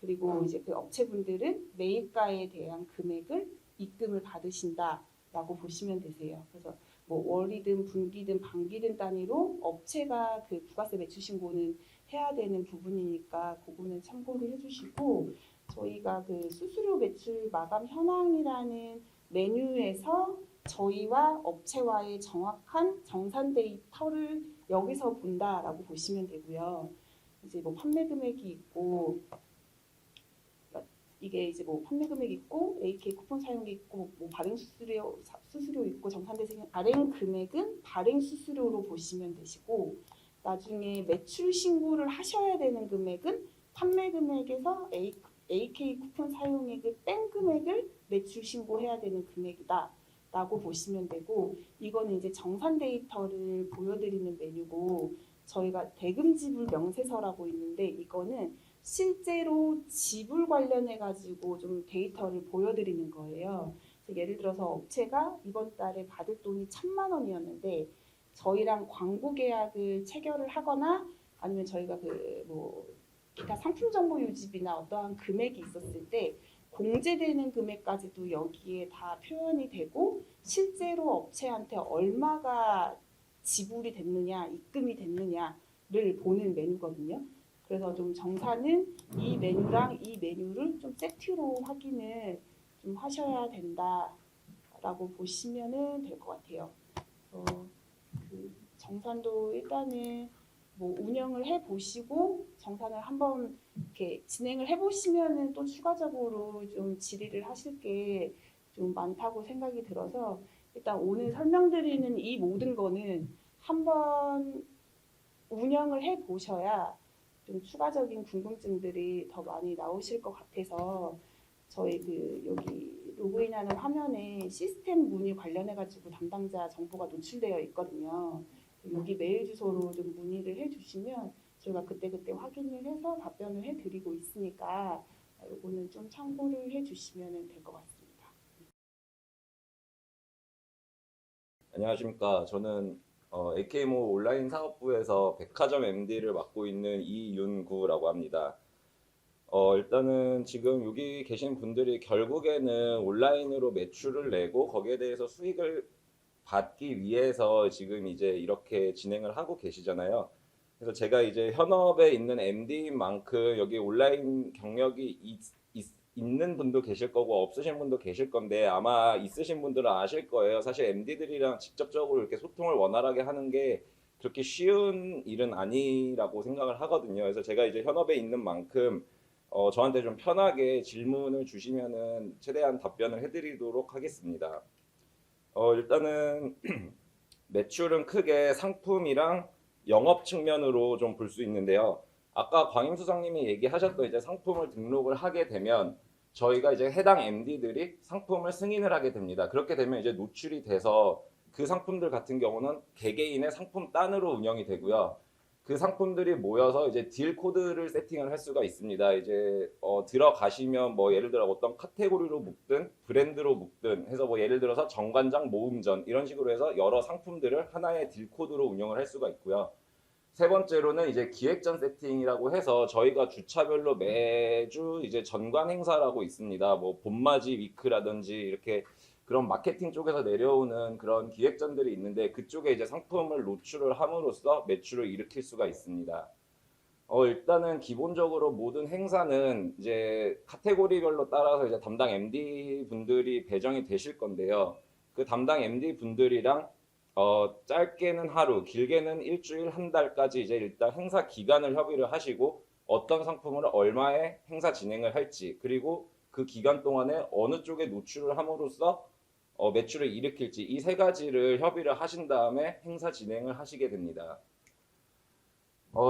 그리고 이제 그 업체분들은 매입가에 대한 금액을 입금을 받으신다라고 보시면 되세요. 그래서 뭐 월이든 분기든 반기든 단위로 업체가 그 부가세 매출 신고는 해야 되는 부분이니까 그거는 참고를 해주시고 저희가 그 수수료 매출 마감 현황이라는 메뉴에서 저희와 업체와의 정확한 정산 데이터를 여기서 본다라고 보시면 되고요. 이제 뭐 판매 금액이 있고 이게 이제 뭐 판매 금액이 있고 AK 쿠폰 사용이 있고 뭐 발행 수수료 있고 정산대생 발행 금액은 발행 수수료로 보시면 되시고 나중에 매출 신고를 하셔야 되는 금액은 판매 금액에서 AK 쿠폰 사용액을 뺀 금액을 매출 신고해야 되는 금액이다. 라고 보시면 되고 이거는 이제 정산 데이터를 보여드리는 메뉴고 저희가 대금 지불 명세서라고 있는데 이거는 실제로 지불 관련해 가지고 좀 데이터를 보여드리는 거예요. 예를 들어서 업체가 이번 달에 받을 돈이 1,000만 원이었는데 저희랑 광고 계약을 체결을 하거나 아니면 저희가 그 뭐 기타 상품 정보 유지비나 어떠한 금액이 있었을 때 공제되는 금액까지도 여기에 다 표현이 되고 실제로 업체한테 얼마가 지불이 됐느냐, 입금이 됐느냐를 보는 메뉴거든요. 그래서 좀 정산은 이 메뉴랑 이 메뉴를 좀 세트로 확인을 좀 하셔야 된다라고 보시면은 될 것 같아요. 그 정산도 일단은 뭐 운영을 해 보시고 정산을 한번 이렇게 진행을 해 보시면은 또 추가적으로 좀 질의를 하실 게 좀 많다고 생각이 들어서 일단 오늘 설명드리는 이 모든 거는 한번 운영을 해 보셔야 좀 추가적인 궁금증들이 더 많이 나오실 것 같아서 저희 그 여기 로그인하는 화면에 시스템 문의 관련해 가지고 담당자 정보가 노출되어 있거든요. 여기 메일 주소로 좀 문의를 해주시면 저희가 그때그때 확인을 해서 답변을 해드리고 있으니까 이거는 좀 참고를 해주시면 될 것 같습니다. 안녕하십니까. 저는 AK모 온라인 사업부에서 백화점 MD를 맡고 있는 이윤구라고 합니다. 일단은 지금 여기 계신 분들이 결국에는 온라인으로 매출을 내고 거기에 대해서 수익을 받기 위해서 지금 이제 이렇게 진행을 하고 계시잖아요. 그래서 제가 이제 현업에 있는 MD인 만큼 여기 온라인 경력이 있는 분도 계실 거고 없으신 분도 계실 건데 아마 있으신 분들은 아실 거예요. 사실 MD들이랑 직접적으로 이렇게 소통을 원활하게 하는 게 그렇게 쉬운 일은 아니라고 생각을 하거든요. 그래서 제가 이제 현업에 있는 만큼 저한테 좀 편하게 질문을 주시면은 최대한 답변을 해드리도록 하겠습니다. 일단은 매출은 크게 상품이랑 영업 측면으로 좀 볼 수 있는데요. 아까 광임수장님이 얘기하셨던 이제 상품을 등록을 하게 되면 저희가 이제 해당 MD들이 상품을 승인을 하게 됩니다. 그렇게 되면 이제 노출이 돼서 그 상품들 같은 경우는 개개인의 상품 단으로 운영이 되고요. 그 상품들이 모여서 이제 딜 코드를 세팅을 할 수가 있습니다. 이제 들어가시면 뭐 예를 들어 어떤 카테고리로 묶든 브랜드로 묶든 해서 뭐 예를 들어서 정관장 모음전 이런 식으로 해서 여러 상품들을 하나의 딜 코드로 운영을 할 수가 있고요. 세 번째로는 이제 기획전 세팅이라고 해서 저희가 주차별로 매주 이제 전관 행사라고 있습니다. 뭐 봄맞이 위크라든지 이렇게 그런 마케팅 쪽에서 내려오는 그런 기획전들이 있는데 그쪽에 이제 상품을 노출을 함으로써 매출을 일으킬 수가 있습니다. 일단은 기본적으로 모든 행사는 이제 카테고리별로 따라서 이제 담당 MD 분들이 배정이 되실 건데요. 그 담당 MD 분들이랑 짧게는 하루, 길게는 일주일, 한 달까지 이제 일단 행사 기간을 협의를 하시고 어떤 상품을 얼마에 행사 진행을 할지 그리고 그 기간 동안에 어느 쪽에 노출을 함으로써 매출을 일으킬지 이 세 가지를 협의를 하신 다음에 행사 진행을 하시게 됩니다.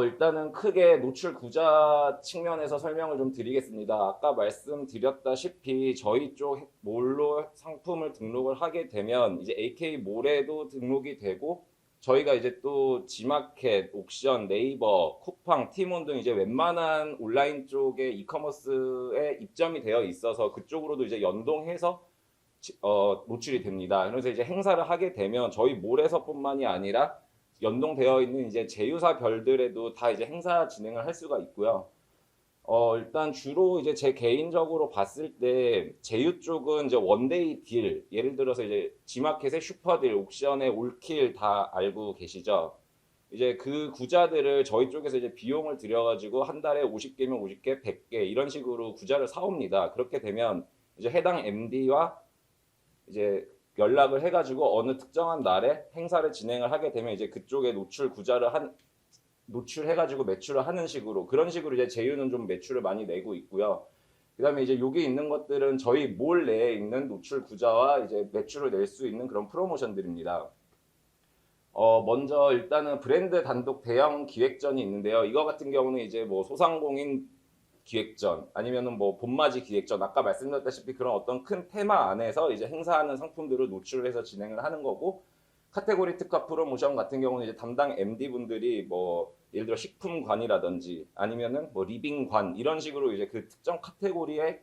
일단은 크게 노출 구자 측면에서 설명을 좀 드리겠습니다. 아까 말씀드렸다시피 저희 쪽 몰로 상품을 등록을 하게 되면 이제 AK몰에도 등록이 되고 저희가 이제 또 지마켓, 옥션, 네이버, 쿠팡, 티몬 등 이제 웬만한 온라인 쪽의 이커머스에 입점이 되어 있어서 그쪽으로도 이제 연동해서 노출이 됩니다. 그래서 이제 행사를 하게 되면 저희 몰에서뿐만이 아니라 연동되어 있는 이제 제휴사 별들에도 다 이제 행사 진행을 할 수가 있고요. 일단 주로 이제 제 개인적으로 봤을 때 제휴 쪽은 이제 원데이 딜, 예를 들어서 이제 지마켓의 슈퍼딜, 옥션의 올킬 다 알고 계시죠? 이제 그 구자들을 저희 쪽에서 이제 비용을 들여가지고 한 달에 50개면 50개, 100개 이런 식으로 구자를 사옵니다. 그렇게 되면 이제 해당 MD와 이제 연락을 해가지고 어느 특정한 날에 행사를 진행을 하게 되면 이제 그쪽에 노출해가지고 매출을 하는 식으로 그런 식으로 이제 제휴는 좀 매출을 많이 내고 있고요. 그다음에 이제 여기 있는 것들은 저희 몰 내에 있는 노출 구자와 이제 매출을 낼 수 있는 그런 프로모션들입니다. 먼저 일단은 브랜드 단독 대형 기획전이 있는데요. 이거 같은 경우는 이제 뭐 소상공인 기획전 아니면은 뭐 봄맞이 기획전 아까 말씀드렸다시피 그런 어떤 큰 테마 안에서 이제 행사하는 상품들을 노출을 해서 진행을 하는 거고 카테고리 특화 프로모션 같은 경우는 이제 담당 MD 분들이 뭐 예를 들어 식품관이라든지 아니면은 뭐 리빙관 이런 식으로 이제 그 특정 카테고리의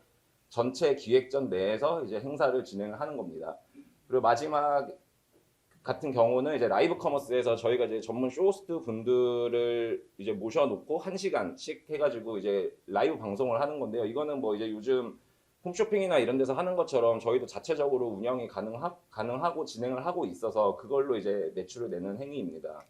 전체 기획전 내에서 이제 행사를 진행을 하는 겁니다. 그리고 마지막 같은 경우는 이제 라이브 커머스에서 저희가 이제 전문 쇼호스트 분들을 이제 모셔놓고 1시간씩 해가지고 이제 라이브 방송을 하는 건데요. 이거는 뭐 이제 요즘 홈쇼핑이나 이런 데서 하는 것처럼 저희도 자체적으로 운영이 가능하고 진행을 하고 있어서 그걸로 이제 매출을 내는 행위입니다.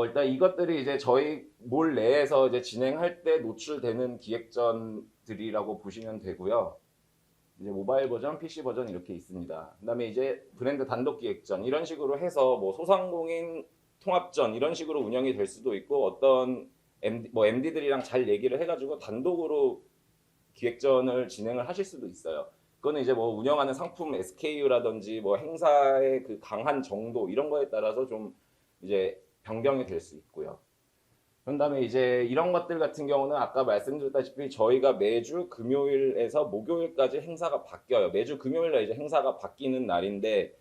일단 이것들이 이제 저희 몰 내에서 이제 진행할 때 노출되는 기획전들이라고 보시면 되고요. 이제 모바일 버전, PC 버전 이렇게 있습니다. 그다음에 이제 브랜드 단독 기획전 이런 식으로 해서 뭐 소상공인 통합전 이런 식으로 운영이 될 수도 있고 어떤 MD들이랑 잘 얘기를 해가지고 단독으로 기획전을 진행을 하실 수도 있어요. 그거는 이제 뭐 운영하는 상품 SKU라든지 뭐 행사의 그 강한 정도 이런 거에 따라서 좀 이제 변경이 될 수 있고요. 그런 다음에 이제 이런 것들 같은 경우는 아까 말씀드렸다시피 저희가 매주 금요일에서 목요일까지 행사가 바뀌어요. 매주 금요일날 이제 행사가 바뀌는 날인데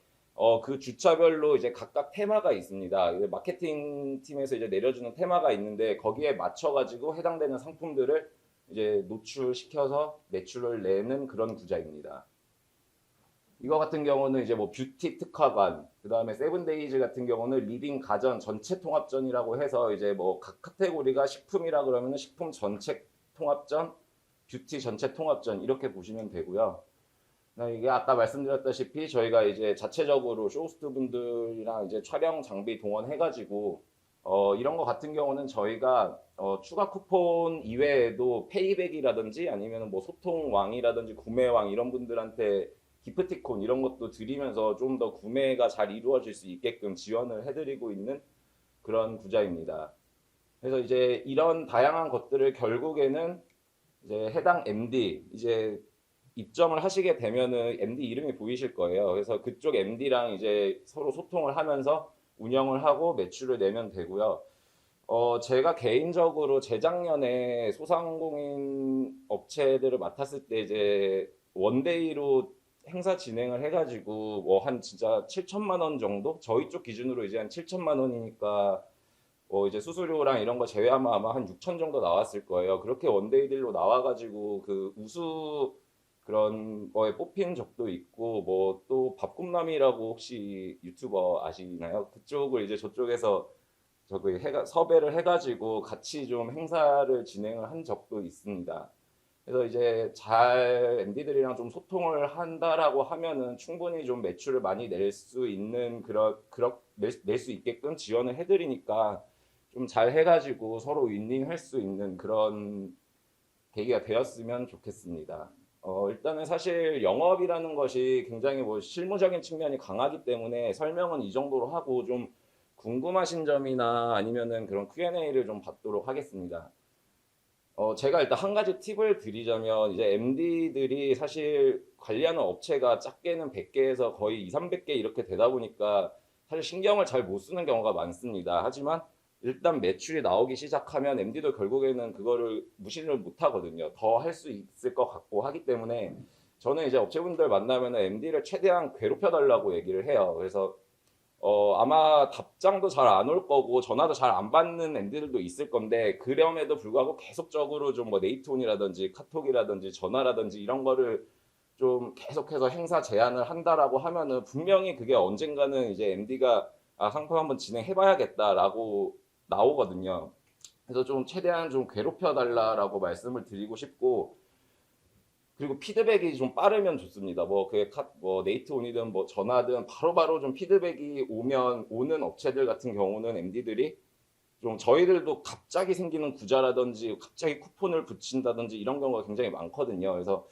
그 주차별로 이제 각각 테마가 있습니다. 마케팅 팀에서 이제 내려주는 테마가 있는데 거기에 맞춰가지고 해당되는 상품들을 이제 노출시켜서 매출을 내는 그런 구자입니다. 이거 같은 경우는 이제 뭐 뷰티 특화관, 그다음에 세븐데이즈 같은 경우는 리빙 가전 전체 통합전이라고 해서 이제 뭐 각 카테고리가 식품이라 그러면은 식품 전체 통합전, 뷰티 전체 통합전 이렇게 보시면 되고요. 이게 아까 말씀드렸다시피 저희가 이제 자체적으로 쇼호스트 분들이랑 이제 촬영 장비 동원해가지고 이런 거 같은 경우는 저희가 추가 쿠폰 이외에도 페이백이라든지 아니면 뭐 소통왕이라든지 구매왕 이런 분들한테 기프티콘 이런 것도 드리면서 좀 더 구매가 잘 이루어질 수 있게끔 지원을 해드리고 있는 그런 구자입니다. 그래서 이제 이런 다양한 것들을 결국에는 이제 해당 MD 이제 입점을 하시게 되면은 MD 이름이 보이실 거예요. 그래서 그쪽 MD랑 이제 서로 소통을 하면서 운영을 하고 매출을 내면 되고요. 제가 개인적으로 재작년에 소상공인 업체들을 맡았을 때 이제 원데이로 행사 진행을 해가지고 뭐 한 진짜 7천만 원 정도? 저희 쪽 기준으로 이제 한 7천만 원이니까 이제 수수료랑 이런 거 제외하면 아마 한 6천 정도 나왔을 거예요. 그렇게 원데이들로 나와가지고 그 우수 그런 거에 뽑힌 적도 있고 뭐 또 밥꿈남이라고 혹시 유튜버 아시나요? 그쪽을 이제 저쪽에서 저기 섭외를 해가지고 같이 좀 행사를 진행을 한 적도 있습니다. 그래서 이제 잘 MD들이랑 좀 소통을 한다라고 하면은 충분히 좀 매출을 많이 낼 수 있는 낼 수 있게끔 지원을 해드리니까 좀 잘 해가지고 서로 윈윈할 수 있는 그런 계기가 되었으면 좋겠습니다. 일단은 사실 영업이라는 것이 굉장히 뭐 실무적인 측면이 강하기 때문에 설명은 이 정도로 하고 좀 궁금하신 점이나 아니면은 그런 Q&A를 좀 받도록 하겠습니다. 제가 일단 한 가지 팁을 드리자면 이제 MD들이 사실 관리하는 업체가 작게는 100개에서 거의 2, 300개 이렇게 되다 보니까 사실 신경을 잘 못 쓰는 경우가 많습니다. 하지만 일단 매출이 나오기 시작하면 MD도 결국에는 그거를 무시를 못 하거든요. 더 할 수 있을 것 같고 하기 때문에 저는 이제 업체분들 만나면 MD를 최대한 괴롭혀 달라고 얘기를 해요. 그래서 아마 답장도 잘 안 올 거고 전화도 잘 안 받는 MD들도 있을 건데 그럼에도 불구하고 계속적으로 좀 뭐 네이트온이라든지 카톡이라든지 전화라든지 이런 거를 좀 계속해서 행사 제안을 한다라고 하면은 분명히 그게 언젠가는 이제 MD가 상품 한번 진행해봐야겠다라고 나오거든요. 그래서 좀 최대한 좀 괴롭혀 달라라고 말씀을 드리고 싶고 그리고 피드백이 좀 빠르면 좋습니다. 뭐 그게 뭐 네이트온이든 뭐 전화든 바로바로 좀 피드백이 오는 업체들 같은 경우는 MD들이 좀 저희들도 갑자기 생기는 구자라든지 갑자기 쿠폰을 붙인다든지 이런 경우가 굉장히 많거든요. 그래서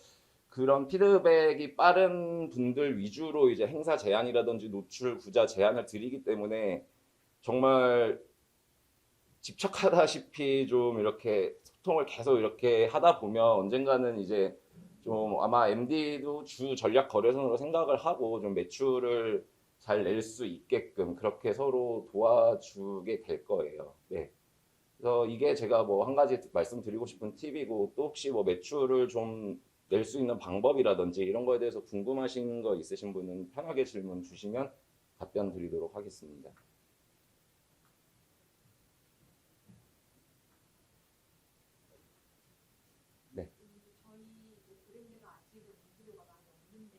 그런 피드백이 빠른 분들 위주로 이제 행사 제안이라든지 노출 구자 제안을 드리기 때문에 정말 집착하다시피 좀 이렇게 소통을 계속 이렇게 하다 보면 언젠가는 이제 좀 아마 MD도 주 전략 거래선으로 생각을 하고 좀 매출을 잘 낼 수 있게끔 그렇게 서로 도와주게 될 거예요. 네. 그래서 이게 제가 뭐 한 가지 말씀드리고 싶은 팁이고 또 혹시 뭐 매출을 좀 낼 수 있는 방법이라든지 이런 거에 대해서 궁금하신 거 있으신 분은 편하게 질문 주시면 답변 드리도록 하겠습니다. 네. 저희 이제 브랜드가 아직은 인지도가 많이 없는데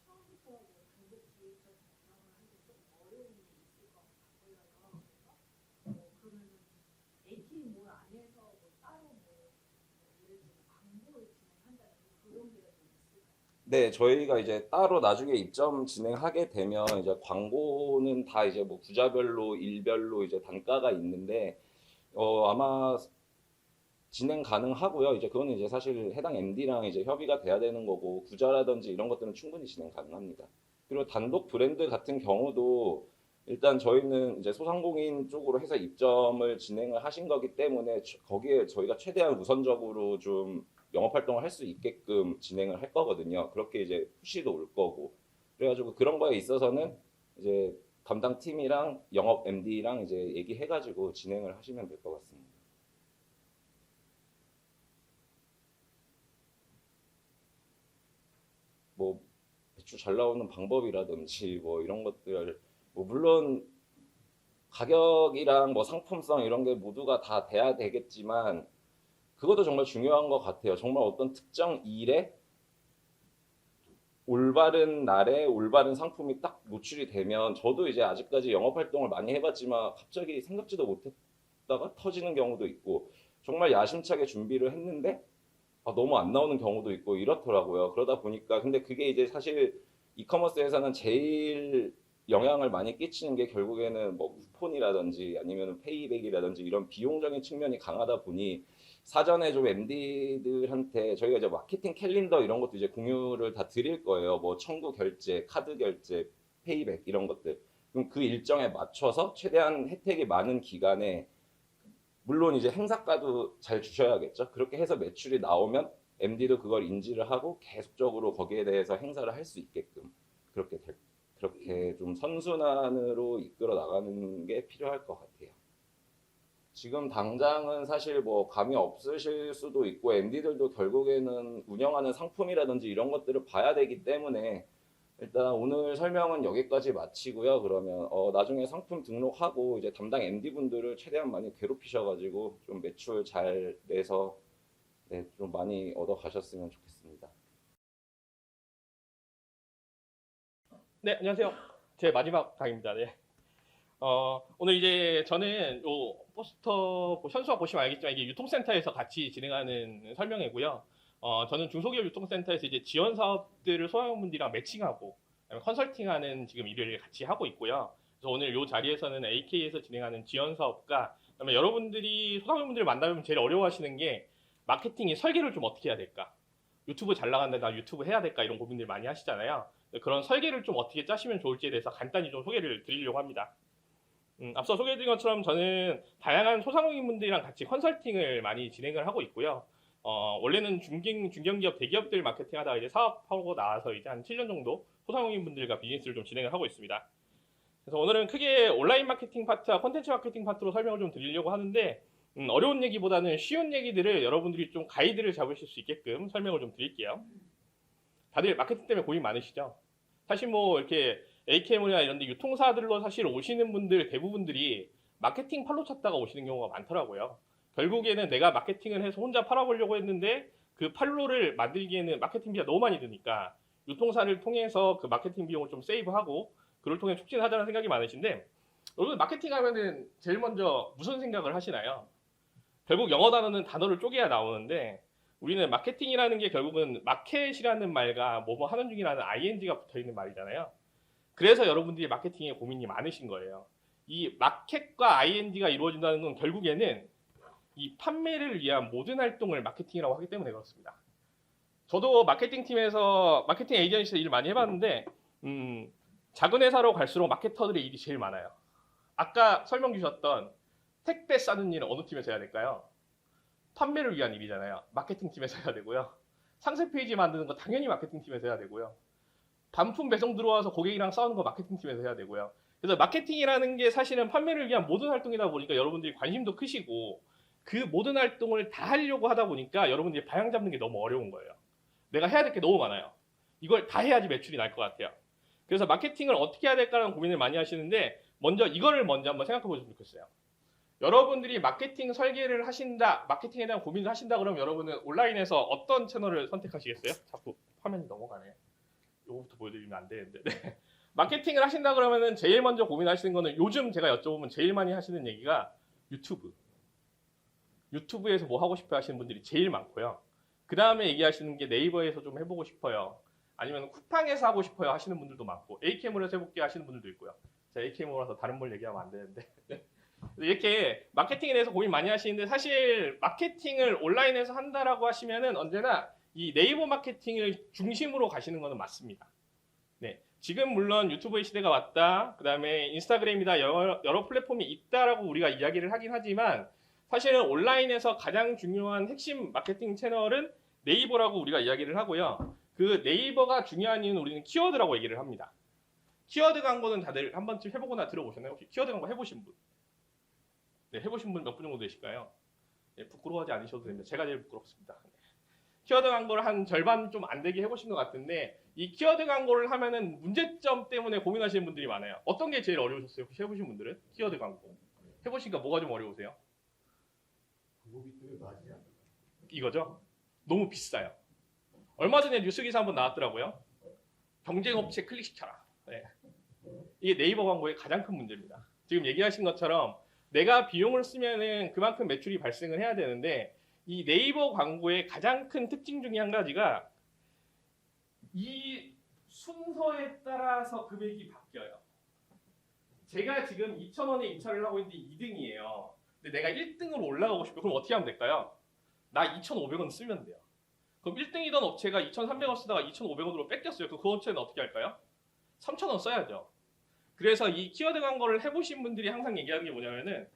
처음부터 뭐 단독 기획처럼 운영을 하기 좀 어려운 게 있을 것 같아요. 그래서 그러면은 AT몰 안에서 뭐 따로 뭐 예를 들어 광고를 진행한다든지 그런 게 좀 있을까요? 네, 저희가 이제 따로 나중에 입점 진행하게 되면 이제 광고는 다 이제 뭐 구자별로 일별로 이제 단가가 있는데 아마 진행 가능하고요. 이제 그거는 이제 사실 해당 MD랑 이제 협의가 돼야 되는 거고 구자라든지 이런 것들은 충분히 진행 가능합니다. 그리고 단독 브랜드 같은 경우도 일단 저희는 이제 소상공인 쪽으로 해서 입점을 진행을 하신 거기 때문에 거기에 저희가 최대한 우선적으로 좀 영업 활동을 할 수 있게끔 진행을 할 거거든요. 그렇게 이제 푸시도 올 거고. 그래가지고 그런 거에 있어서는 이제 담당 팀이랑 영업 MD랑 이제 얘기해가지고 진행을 하시면 될 것 같습니다. 뭐 매출 잘 나오는 방법이라든지 뭐 이런 것들 뭐 물론 가격이랑 뭐 상품성 이런 게 모두가 다 돼야 되겠지만 그것도 정말 중요한 것 같아요. 정말 어떤 특정 일에 올바른 날에 올바른 상품이 딱 노출이 되면 저도 이제 아직까지 영업 활동을 많이 해봤지만 갑자기 생각지도 못했다가 터지는 경우도 있고 정말 야심차게 준비를 했는데 너무 안 나오는 경우도 있고 이렇더라고요. 그러다 보니까 근데 그게 이제 사실 이커머스 회사는 제일 영향을 많이 끼치는 게 결국에는 뭐 쿠폰이라든지 아니면 페이백이라든지 이런 비용적인 측면이 강하다 보니 사전에 좀 MD들한테 저희가 이제 마케팅 캘린더 이런 것도 이제 공유를 다 드릴 거예요. 뭐 청구 결제, 카드 결제, 페이백 이런 것들. 그럼 그 일정에 맞춰서 최대한 혜택이 많은 기간에 물론 이제 행사가도 잘 주셔야겠죠. 그렇게 해서 매출이 나오면 MD도 그걸 인지를 하고 계속적으로 거기에 대해서 행사를 할 수 있게끔 그렇게 좀 선순환으로 이끌어 나가는 게 필요할 것 같아요. 지금 당장은 사실 뭐 감이 없으실 수도 있고 MD들도 결국에는 운영하는 상품이라든지 이런 것들을 봐야 되기 때문에 일단 오늘 설명은 여기까지 마치고요. 그러면 나중에 상품 등록하고 이제 담당 MD 분들을 최대한 많이 괴롭히셔가지고 좀 매출 잘 내서 네, 좀 많이 얻어 가셨으면 좋겠습니다. 네, 안녕하세요. 제 마지막 강의입니다. 네. 오늘 이제 저는 요 포스터 현수막 보시면 알겠지만 이게 유통센터에서 같이 진행하는 설명회고요. 저는 중소기업 유통센터에서 이제 지원 사업들을 소상공인분들이랑 매칭하고 컨설팅하는 지금 일을 같이 하고 있고요. 그래서 오늘 이 자리에서는 AK에서 진행하는 지원 사업과 그다음에 여러분들이 소상공인분들을 만나면 제일 어려워하시는 게 마케팅이 설계를 좀 어떻게 해야 될까? 유튜브 잘 나간다, 나 유튜브 해야 될까? 이런 고민들 많이 하시잖아요. 그런 설계를 좀 어떻게 짜시면 좋을지에 대해서 간단히 좀 소개를 드리려고 합니다. 앞서 소개해드린 것처럼 저는 다양한 소상공인분들이랑 같이 컨설팅을 많이 진행을 하고 있고요. 원래는 중견기업, 대기업들 마케팅하다가 이제 사업하고 나와서 이제 한 7년 정도 소상공인분들과 비즈니스를 좀 진행을 하고 있습니다. 그래서 오늘은 크게 온라인 마케팅 파트와 콘텐츠 마케팅 파트로 설명을 좀 드리려고 하는데 어려운 얘기보다는 쉬운 얘기들을 여러분들이 좀 가이드를 잡으실 수 있게끔 설명을 좀 드릴게요. 다들 마케팅 때문에 고민 많으시죠? 사실 뭐 이렇게 AK몰이나 이런 데 유통사들로 사실 오시는 분들 대부분들이 마케팅 팔로 찾다가 오시는 경우가 많더라고요. 결국에는 내가 마케팅을 해서 혼자 팔아보려고 했는데 그 팔로를 만들기에는 마케팅비가 너무 많이 드니까 유통사를 통해서 그 마케팅 비용을 좀 세이브하고 그걸 통해 촉진하자는 생각이 많으신데 여러분 마케팅 하면은 제일 먼저 무슨 생각을 하시나요? 결국 영어 단어는 단어를 쪼개야 나오는데 우리는 마케팅이라는 게 결국은 마켓이라는 말과 뭐뭐 하는 중이라는 ing가 붙어있는 말이잖아요. 그래서 여러분들이 마케팅에 고민이 많으신 거예요. 이 마켓과 ing가 이루어진다는 건 결국에는 이 판매를 위한 모든 활동을 마케팅이라고 하기 때문에 그렇습니다. 저도 마케팅팀에서 마케팅 에이전시에서 일을 많이 해봤는데 작은 회사로 갈수록 마케터들의 일이 제일 많아요. 아까 설명 주셨던 택배 싸는 일은 어느 팀에서 해야 될까요? 판매를 위한 일이잖아요. 마케팅팀에서 해야 되고요. 상세 페이지 만드는 거 당연히 마케팅팀에서 해야 되고요. 반품 배송 들어와서 고객이랑 싸우는 거 마케팅팀에서 해야 되고요. 그래서 마케팅이라는 게 사실은 판매를 위한 모든 활동이다 보니까 여러분들이 관심도 크시고 그 모든 활동을 다 하려고 하다 보니까 여러분들이 방향 잡는 게 너무 어려운 거예요. 내가 해야 될 게 너무 많아요. 이걸 다 해야지 매출이 날 것 같아요. 그래서 마케팅을 어떻게 해야 될까라는 고민을 많이 하시는데 이거를 먼저 한번 생각해 보시면 좋겠어요. 여러분들이 마케팅 설계를 하신다, 마케팅에 대한 고민을 하신다 그러면 여러분은 온라인에서 어떤 채널을 선택하시겠어요? 자꾸 화면이 넘어가네. 이거부터 보여드리면 안 되는데. 네. 마케팅을 하신다 그러면은 제일 먼저 고민하시는 거는 요즘 제가 여쭤보면 제일 많이 하시는 얘기가 유튜브. 유튜브에서 뭐 하고 싶어 하시는 분들이 제일 많고요. 그 다음에 얘기하시는 게 네이버에서 좀 해보고 싶어요. 아니면 쿠팡에서 하고 싶어요 하시는 분들도 많고 AK몰에서 해볼게 하시는 분들도 있고요. 제가 AK몰에서 다른 걸 얘기하면 안 되는데. 이렇게 마케팅에 대해서 고민 많이 하시는데 사실 마케팅을 온라인에서 한다라고 하시면은 언제나 이 네이버 마케팅을 중심으로 가시는 것은 맞습니다. 네, 지금 물론 유튜브의 시대가 왔다, 그 다음에 인스타그램이다, 여러 플랫폼이 있다라고 우리가 이야기를 하긴 하지만 사실은 온라인에서 가장 중요한 핵심 마케팅 채널은 네이버라고 우리가 이야기를 하고요. 그 네이버가 중요한 이유는 우리는 키워드라고 얘기를 합니다. 키워드 광고는 다들 한 번쯤 해보거나 들어보셨나요? 혹시 키워드 광고 해보신 분? 네, 해보신 분 몇 분 정도 되실까요? 네, 부끄러워하지 않으셔도 됩니다. 제가 제일 부끄럽습니다. 키워드 광고를 한 절반 좀 안 되게 해보신 것 같은데 이 키워드 광고를 하면은 문제점 때문에 고민하시는 분들이 많아요. 어떤 게 제일 어려우셨어요? 혹시 해보신 분들은? 키워드 광고. 해보시니까 뭐가 좀 어려우세요? 이거죠? 너무 비싸요. 얼마 전에 뉴스 기사 한번 나왔더라고요. 경쟁업체 클릭시켜라. 네. 이게 네이버 광고의 가장 큰 문제입니다. 지금 얘기하신 것처럼 내가 비용을 쓰면은 그만큼 매출이 발생을 해야 되는데 이 네이버 광고의 가장 큰 특징 중에 한 가지가 이 순서에 따라서 금액이 바뀌어요. 제가 지금 2,000원에 입찰을 하고 있는데 2등이에요. 근데 내가 1등으로 올라가고 싶어요. 그럼 어떻게 하면 될까요? 나 2,500원 쓰면 돼요. 그럼 1등이던 업체가 2,300원 쓰다가 2,500원으로 뺏겼어요. 그 업체는 어떻게 할까요? 3,000원 써야죠. 그래서 이 키워드 광고를 해보신 분들이 항상 얘기하는 게 뭐냐면은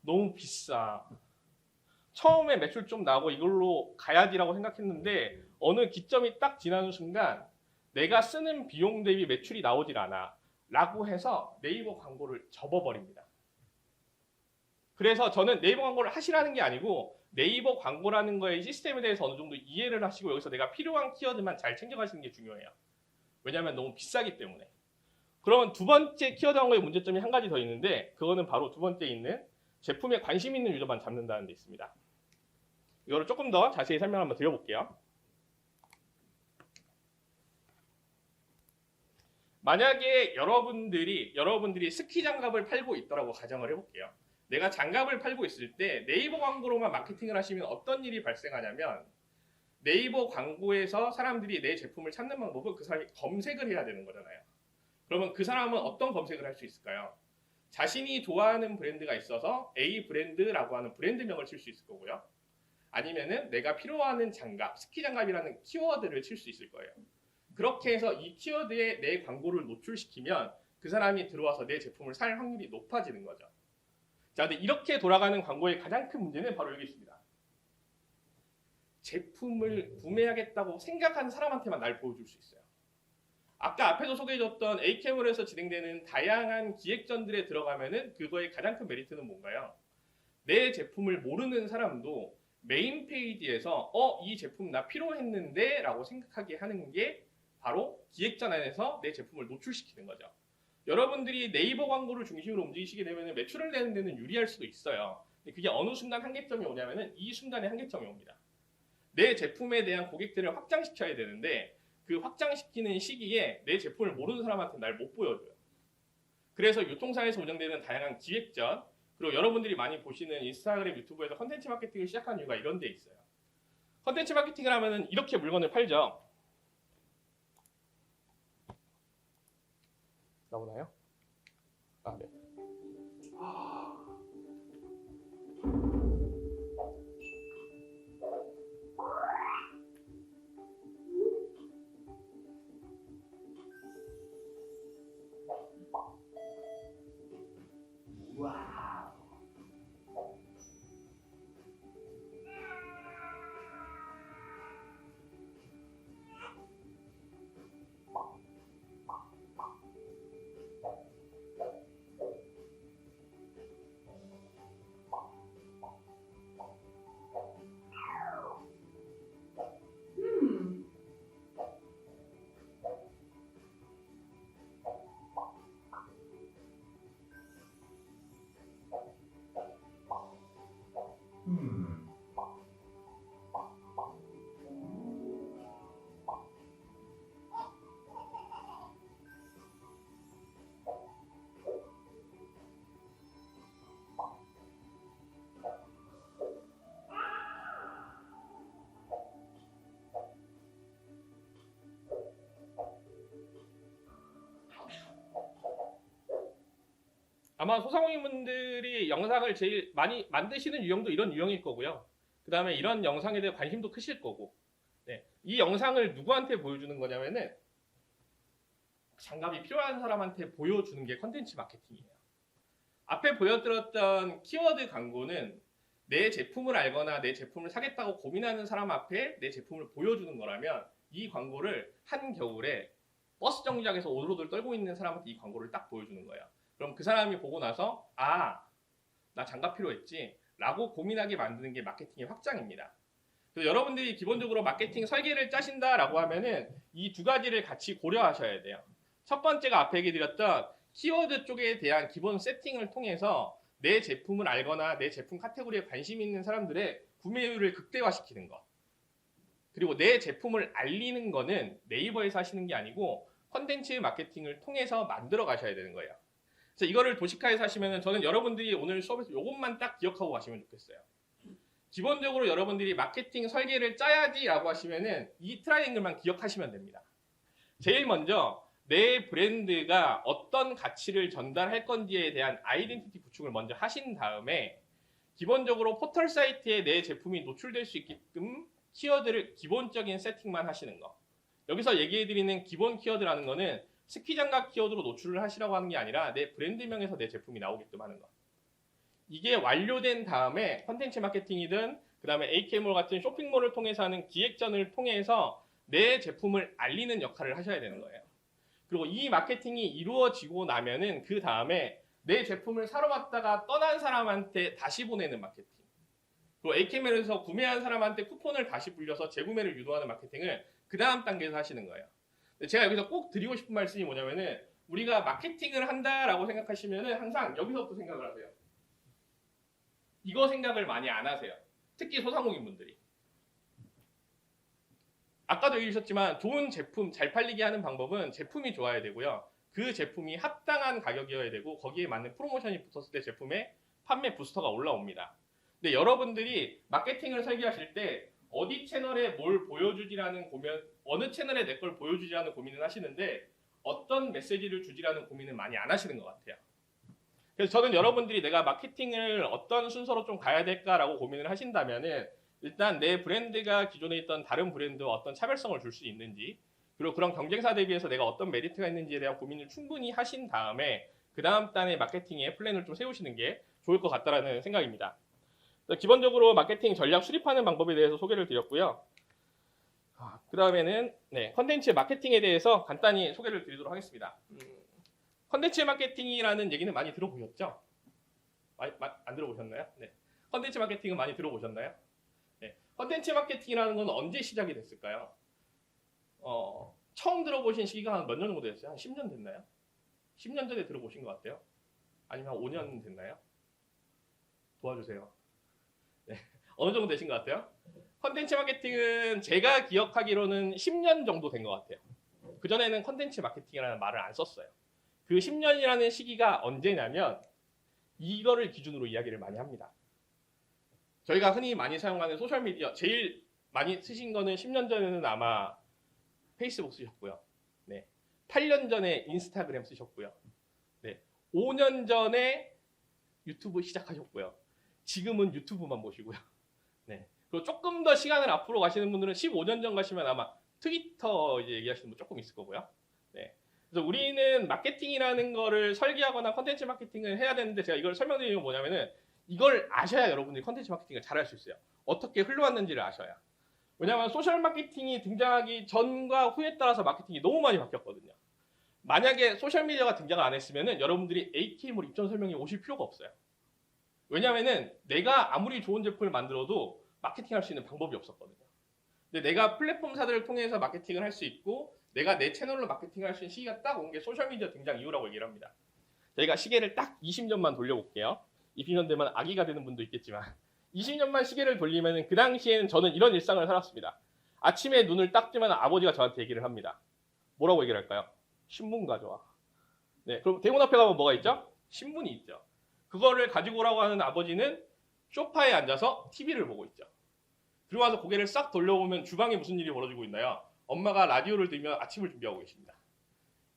너무 비싸. 처음에 매출 좀 나고 이걸로 가야지라고 생각했는데 어느 기점이 딱 지나는 순간 내가 쓰는 비용 대비 매출이 나오질 않아 라고 해서 네이버 광고를 접어버립니다. 그래서 저는 네이버 광고를 하시라는 게 아니고 네이버 광고라는 거의 시스템에 대해서 어느 정도 이해를 하시고 여기서 내가 필요한 키워드만 잘 챙겨가시는 게 중요해요. 왜냐하면 너무 비싸기 때문에. 그러면 두 번째 키워드 광고의 문제점이 한 가지 더 있는데 그거는 바로 두 번째 있는 제품에 관심 있는 유저만 잡는다는 데 있습니다. 이거를 조금 더 자세히 설명 한번 드려볼게요. 만약에 여러분들이 스키 장갑을 팔고 있더라고 가정을 해볼게요. 내가 장갑을 팔고 있을 때 네이버 광고로만 마케팅을 하시면 어떤 일이 발생하냐면 네이버 광고에서 사람들이 내 제품을 찾는 방법은 그 사람이 검색을 해야 되는 거잖아요. 그러면 그 사람은 어떤 검색을 할 수 있을까요? 자신이 좋아하는 브랜드가 있어서 A 브랜드라고 하는 브랜드명을 칠 수 있을 거고요. 아니면은 내가 필요하는 장갑, 스키 장갑이라는 키워드를 칠 수 있을 거예요. 그렇게 해서 이 키워드에 내 광고를 노출시키면 그 사람이 들어와서 내 제품을 살 확률이 높아지는 거죠. 자, 근데 이렇게 돌아가는 광고의 가장 큰 문제는 바로 여기 있습니다. 제품을 구매하겠다고 생각하는 사람한테만 날 보여줄 수 있어요. 아까 앞에서 소개해줬던 A캠으로에서 진행되는 다양한 기획전들에 들어가면은 그거의 가장 큰 메리트는 뭔가요? 내 제품을 모르는 사람도 메인 페이지에서 이 제품 나 필요했는데 라고 생각하게 하는 게 바로 기획전 안에서 내 제품을 노출시키는 거죠. 여러분들이 네이버 광고를 중심으로 움직이시게 되면 매출을 내는 데는 유리할 수도 있어요. 근데 그게 어느 순간 한계점이 오냐면은 이 순간에 한계점이 옵니다. 내 제품에 대한 고객들을 확장시켜야 되는데 그 확장시키는 시기에 내 제품을 모르는 사람한테 날 못 보여줘요. 그래서 유통사에서 운영되는 다양한 기획전 그리고 여러분들이 많이 보시는 인스타그램, 유튜브에서 컨텐츠 마케팅을 시작한 이유가 이런 데 있어요. 컨텐츠 마케팅을 하면은 이렇게 물건을 팔죠. 나오나요? 아, 네. 아마 소상공인분들이 영상을 제일 많이 만드시는 유형도 이런 유형일 거고요. 그 다음에 이런 영상에 대해 관심도 크실 거고. 네. 이 영상을 누구한테 보여주는 거냐면은 장갑이 필요한 사람한테 보여주는 게 컨텐츠 마케팅이에요. 앞에 보여드렸던 키워드 광고는 내 제품을 알거나 내 제품을 사겠다고 고민하는 사람 앞에 내 제품을 보여주는 거라면 이 광고를 한겨울에 버스 정류장에서 오돌오돌 떨고 있는 사람한테 이 광고를 딱 보여주는 거예요. 그럼 그 사람이 보고 나서 나 장갑 필요했지 라고 고민하게 만드는 게 마케팅의 확장입니다. 그래서 여러분들이 기본적으로 마케팅 설계를 짜신다라고 하면은 이 두 가지를 같이 고려하셔야 돼요. 첫 번째가 앞에 얘기 드렸던 키워드 쪽에 대한 기본 세팅을 통해서 내 제품을 알거나 내 제품 카테고리에 관심 있는 사람들의 구매율을 극대화시키는 것. 그리고 내 제품을 알리는 거는 네이버에서 하시는 게 아니고 컨텐츠 마케팅을 통해서 만들어 가셔야 되는 거예요. 그래서 이거를 도시카에서 하시면은 저는 여러분들이 오늘 수업에서 이것만 딱 기억하고 가시면 좋겠어요. 기본적으로 여러분들이 마케팅 설계를 짜야지라고 하시면은 이 트라이앵글만 기억하시면 됩니다. 제일 먼저 내 브랜드가 어떤 가치를 전달할 건지에 대한 아이덴티티 구축을 먼저 하신 다음에 기본적으로 포털 사이트에 내 제품이 노출될 수 있게끔 키워드를 기본적인 세팅만 하시는 거. 여기서 얘기해드리는 기본 키워드라는 거는 스키장갑 키워드로 노출을 하시라고 하는 게 아니라 내 브랜드명에서 내 제품이 나오게끔 하는 거. 이게 완료된 다음에 컨텐츠 마케팅이든 그 다음에 AK몰 같은 쇼핑몰을 통해서 하는 기획전을 통해서 내 제품을 알리는 역할을 하셔야 되는 거예요. 그리고 이 마케팅이 이루어지고 나면은 그 다음에 내 제품을 사러 왔다가 떠난 사람한테 다시 보내는 마케팅. 그리고 AK몰에서 구매한 사람한테 쿠폰을 다시 불려서 재구매를 유도하는 마케팅을 그 다음 단계에서 하시는 거예요. 제가 여기서 꼭 드리고 싶은 말씀이 뭐냐면은 우리가 마케팅을 한다라고 생각하시면은 항상 여기서부터 생각을 하세요. 이거 생각을 많이 안 하세요. 특히 소상공인분들이. 아까도 얘기하셨지만 좋은 제품 잘 팔리게 하는 방법은 제품이 좋아야 되고요. 그 제품이 합당한 가격이어야 되고 거기에 맞는 프로모션이 붙었을 때 제품의 판매 부스터가 올라옵니다. 근데 여러분들이 마케팅을 설계하실 때 어디 채널에 뭘 보여주지라는 고민, 어느 채널에 내 걸 보여주지라는 고민을 하시는데 어떤 메시지를 주지라는 고민은 많이 안 하시는 것 같아요. 그래서 저는 여러분들이 내가 마케팅을 어떤 순서로 좀 가야 될까라고 고민을 하신다면은 일단 내 브랜드가 기존에 있던 다른 브랜드와 어떤 차별성을 줄 수 있는지 그리고 그런 경쟁사 대비해서 내가 어떤 메리트가 있는지에 대한 고민을 충분히 하신 다음에 그 다음 단의 마케팅의 플랜을 좀 세우시는 게 좋을 것 같다라는 생각입니다. 기본적으로 마케팅 전략 수립하는 방법에 대해서 소개를 드렸고요. 그 다음에는 컨텐츠 마케팅에 대해서 간단히 소개를 드리도록 하겠습니다. 컨텐츠 마케팅이라는 얘기는 많이 들어보셨죠? 안 들어보셨나요? 네. 컨텐츠 마케팅은 많이 들어보셨나요? 네. 컨텐츠 마케팅이라는 건 언제 시작이 됐을까요? 처음 들어보신 시기가 한 몇 년 정도 됐어요? 한 10년 됐나요? 10년 전에 들어보신 것 같아요? 아니면 한 5년 됐나요? 도와주세요. 네. 어느 정도 되신 것 같아요? 컨텐츠 마케팅은 제가 기억하기로는 10년 정도 된 것 같아요. 그전에는 컨텐츠 마케팅이라는 말을 안 썼어요. 그 10년이라는 시기가 언제냐면 이거를 기준으로 이야기를 많이 합니다. 저희가 흔히 많이 사용하는 소셜미디어 제일 많이 쓰신 거는 10년 전에는 아마 페이스북 쓰셨고요. 네. 8년 전에 인스타그램 쓰셨고요. 네. 5년 전에 유튜브 시작하셨고요. 지금은 유튜브만 보시고요. 네. 그리고 조금 더 시간을 앞으로 가시는 분들은 15년 전 가시면 아마 트위터 이제 얘기하시는 분 조금 있을 거고요. 네. 그래서 우리는 마케팅이라는 거를 설계하거나 컨텐츠 마케팅을 해야 되는데 제가 이걸 설명드리는 건 뭐냐면은 이걸 아셔야 여러분들이 컨텐츠 마케팅을 잘할 수 있어요. 어떻게 흘러왔는지를 아셔야. 왜냐하면 소셜 마케팅이 등장하기 전과 후에 따라서 마케팅이 너무 많이 바뀌었거든요. 만약에 소셜미디어가 등장을 안 했으면은 여러분들이 AK몰 입점 설명에 오실 필요가 없어요. 왜냐하면은 내가 아무리 좋은 제품을 만들어도 마케팅할 수 있는 방법이 없었거든요. 근데 내가 플랫폼사들을 통해서 마케팅을 할 수 있고 내가 내 채널로 마케팅을 할 수 있는 시기가 딱 온 게 소셜미디어 등장 이후라고 얘기를 합니다. 저희가 시계를 딱 20년만 돌려볼게요. 20년 되면 아기가 되는 분도 있겠지만 20년만 시계를 돌리면 그 당시에는 저는 이런 일상을 살았습니다. 아침에 눈을 딱 뜨면 아버지가 저한테 얘기를 합니다. 뭐라고 얘기를 할까요? 신문 가져와. 네, 그럼 대문 앞에 가면 뭐가 있죠? 신문이 있죠. 그거를 가지고 오라고 하는 아버지는 소파에 앉아서 TV를 보고 있죠. 그리고 와서 고개를 싹 돌려보면 주방에 무슨 일이 벌어지고 있나요? 엄마가 라디오를 들으며 아침을 준비하고 계십니다.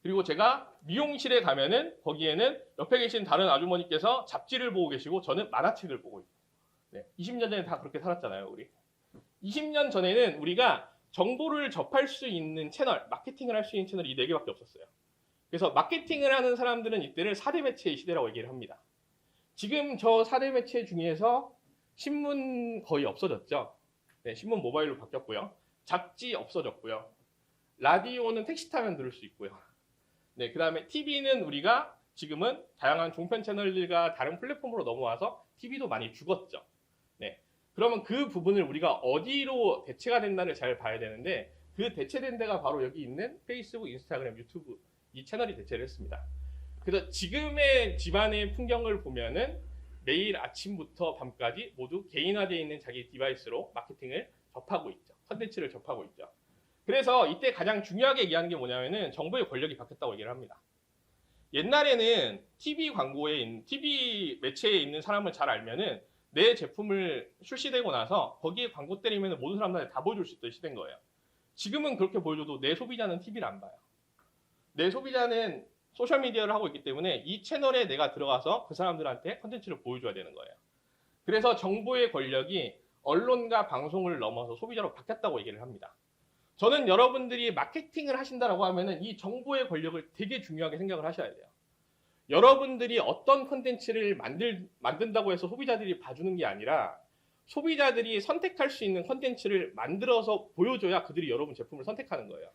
그리고 제가 미용실에 가면은 거기에는 옆에 계신 다른 아주머니께서 잡지를 보고 계시고 저는 만화책을 보고 있고. 네, 20년 전에 다 그렇게 살았잖아요, 우리. 20년 전에는 우리가 정보를 접할 수 있는 채널, 마케팅을 할 수 있는 채널이 이 4개밖에 없었어요. 그래서 마케팅을 하는 사람들은 이때를 4대 매체의 시대라고 얘기를 합니다. 지금 저 4대 매체 중에서 신문 거의 없어졌죠. 네, 신문 모바일로 바뀌었고요. 잡지 없어졌고요. 라디오는 택시 타면 들을 수 있고요. 네, 그 다음에 TV는 우리가 지금은 다양한 종편 채널들과 다른 플랫폼으로 넘어와서 TV도 많이 죽었죠. 네, 그러면 그 부분을 우리가 어디로 대체가 된다를 잘 봐야 되는데 그 대체된 데가 바로 여기 있는 페이스북, 인스타그램, 유튜브 이 채널이 대체를 했습니다. 그래서 지금의 집안의 풍경을 보면은 매일 아침부터 밤까지 모두 개인화되어 있는 자기 디바이스로 마케팅을 접하고 있죠. 컨텐츠를 접하고 있죠. 그래서 이때 가장 중요하게 얘기하는 게 뭐냐면은 정보의 권력이 바뀌었다고 얘기를 합니다. 옛날에는 TV 매체에 있는 사람을 잘 알면은 내 제품을 출시되고 나서 거기에 광고 때리면 모든 사람들한테 다 보여줄 수 있던 시대인 거예요. 지금은 그렇게 보여줘도 내 소비자는 TV를 안 봐요. 내 소비자는 소셜미디어를 하고 있기 때문에 이 채널에 내가 들어가서 그 사람들한테 컨텐츠를 보여줘야 되는 거예요. 그래서 정보의 권력이 언론과 방송을 넘어서 소비자로 바뀌었다고 얘기를 합니다. 저는 여러분들이 마케팅을 하신다라고 하면은 이 정보의 권력을 되게 중요하게 생각을 하셔야 돼요. 여러분들이 어떤 컨텐츠를 만든다고 해서 소비자들이 봐주는 게 아니라 소비자들이 선택할 수 있는 컨텐츠를 만들어서 보여줘야 그들이 여러분 제품을 선택하는 거예요.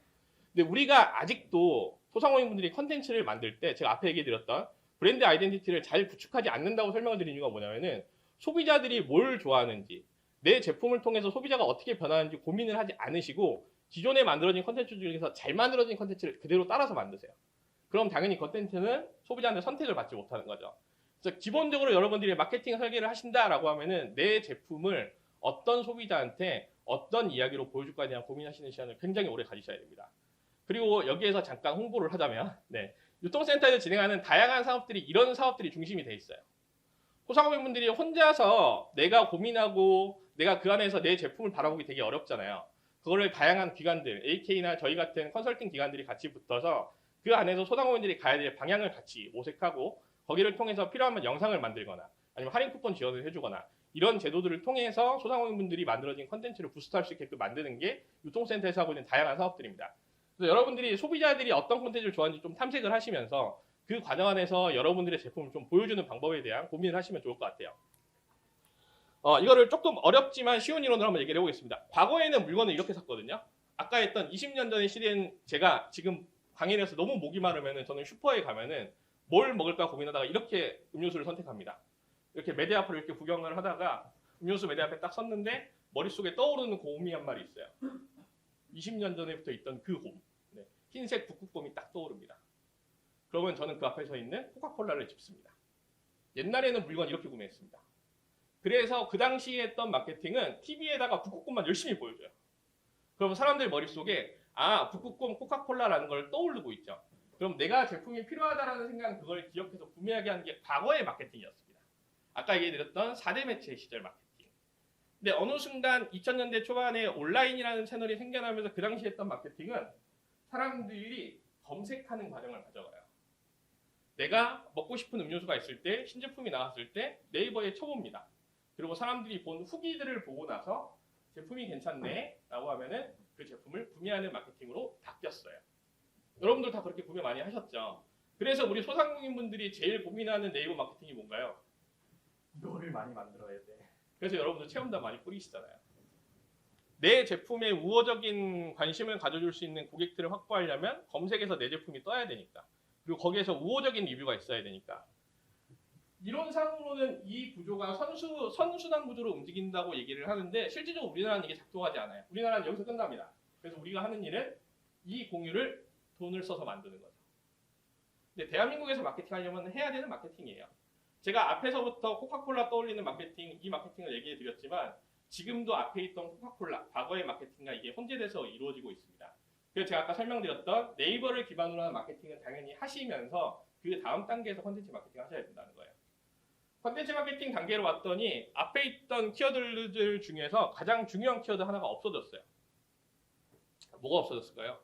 근데 우리가 아직도 소상공인분들이 컨텐츠를 만들 때 제가 앞에 얘기 드렸던 브랜드 아이덴티티를 잘 구축하지 않는다고 설명을 드린 이유가 뭐냐면은 소비자들이 뭘 좋아하는지 내 제품을 통해서 소비자가 어떻게 변하는지 고민을 하지 않으시고 기존에 만들어진 컨텐츠 중에서 잘 만들어진 컨텐츠를 그대로 따라서 만드세요. 그럼 당연히 컨텐츠는 소비자한테 선택을 받지 못하는 거죠. 그래서 기본적으로 여러분들이 마케팅 설계를 하신다라고 하면은 내 제품을 어떤 소비자한테 어떤 이야기로 보여줄 거에 대한 고민하시는 시간을 굉장히 오래 가지셔야 됩니다. 그리고 여기에서 잠깐 홍보를 하자면 유통센터에서 진행하는 다양한 사업들이 이런 사업들이 중심이 돼 있어요. 소상공인분들이 혼자서 내가 고민하고 내가 그 안에서 내 제품을 바라보기 되게 어렵잖아요. 그거를 다양한 기관들, AK나 저희 같은 컨설팅 기관들이 같이 붙어서 그 안에서 소상공인들이 가야 될 방향을 같이 모색하고 거기를 통해서 필요하면 영상을 만들거나 아니면 할인 쿠폰 지원을 해주거나 이런 제도들을 통해서 소상공인분들이 만들어진 컨텐츠를 부스트할 수 있게끔 만드는 게 유통센터에서 하고 있는 다양한 사업들입니다. 그래서 여러분들이 소비자들이 어떤 컨텐츠를 좋아하는지 좀 탐색을 하시면서 그 과정 안에서 여러분들의 제품을 좀 보여주는 방법에 대한 고민을 하시면 좋을 것 같아요. 이거를 조금 어렵지만 쉬운 이론으로 한번 얘기를 해보겠습니다. 과거에는 물건을 이렇게 샀거든요. 아까 했던 20년 전의 시대는 제가 지금 강의를 해서 너무 목이 마르면은 저는 슈퍼에 가면은 뭘 먹을까 고민하다가 이렇게 음료수를 선택합니다. 이렇게 매대 앞을 이렇게 구경을 하다가 음료수 매대 앞에 딱 섰는데 머릿속에 떠오르는 곰이 한 마리 있어요. 20년 전에부터 있던 그 곰. 흰색 북극곰이 딱 떠오릅니다. 그러면 저는 그 앞에 서 있는 코카콜라를 집습니다. 옛날에는 물건 이렇게 구매했습니다. 그래서 그 당시에 했던 마케팅은 TV에다가 북극곰만 열심히 보여줘요. 그러면 사람들 머릿속에 북극곰 코카콜라라는 걸 떠오르고 있죠. 그럼 내가 제품이 필요하다라는 생각은 그걸 기억해서 구매하게 하는 게 과거의 마케팅이었습니다. 아까 얘기드렸던 4대 매체 시절 마케팅. 근데 어느 순간 2000년대 초반에 온라인이라는 채널이 생겨나면서 그 당시에 했던 마케팅은 사람들이 검색하는 과정을 가져가요. 내가 먹고 싶은 음료수가 있을 때, 신제품이 나왔을 때 네이버에 쳐봅니다. 그리고 사람들이 본 후기들을 보고 나서 제품이 괜찮네 라고 하면은 그 제품을 구매하는 마케팅으로 바뀌었어요. 여러분들 다 그렇게 구매 많이 하셨죠? 그래서 우리 소상공인분들이 제일 고민하는 네이버 마케팅이 뭔가요? 이거를 많이 만들어야 돼. 그래서 여러분들 체험단 많이 뿌리시잖아요. 내 제품에 우호적인 관심을 가져줄 수 있는 고객들을 확보하려면 검색에서 내 제품이 떠야 되니까. 그리고 거기에서 우호적인 리뷰가 있어야 되니까. 이론상으로는 이 구조가 선순환 구조로 움직인다고 얘기를 하는데 실질적으로 우리나라는 이게 작동하지 않아요. 우리나라는 여기서 끝납니다. 그래서 우리가 하는 일은 이 공유를 돈을 써서 만드는 거죠. 근데 대한민국에서 마케팅 하려면 해야 되는 마케팅이에요. 제가 앞에서부터 코카콜라 떠올리는 마케팅, 이 마케팅을 얘기해 드렸지만 지금도 앞에 있던 코카콜라, 과거의 마케팅과 이게 혼재돼서 이루어지고 있습니다. 그래서 제가 아까 설명드렸던 네이버를 기반으로 하는 마케팅은 당연히 하시면서 그 다음 단계에서 컨텐츠 마케팅 하셔야 된다는 거예요. 컨텐츠 마케팅 단계로 왔더니 앞에 있던 키워드들 중에서 가장 중요한 키워드 하나가 없어졌어요. 뭐가 없어졌을까요?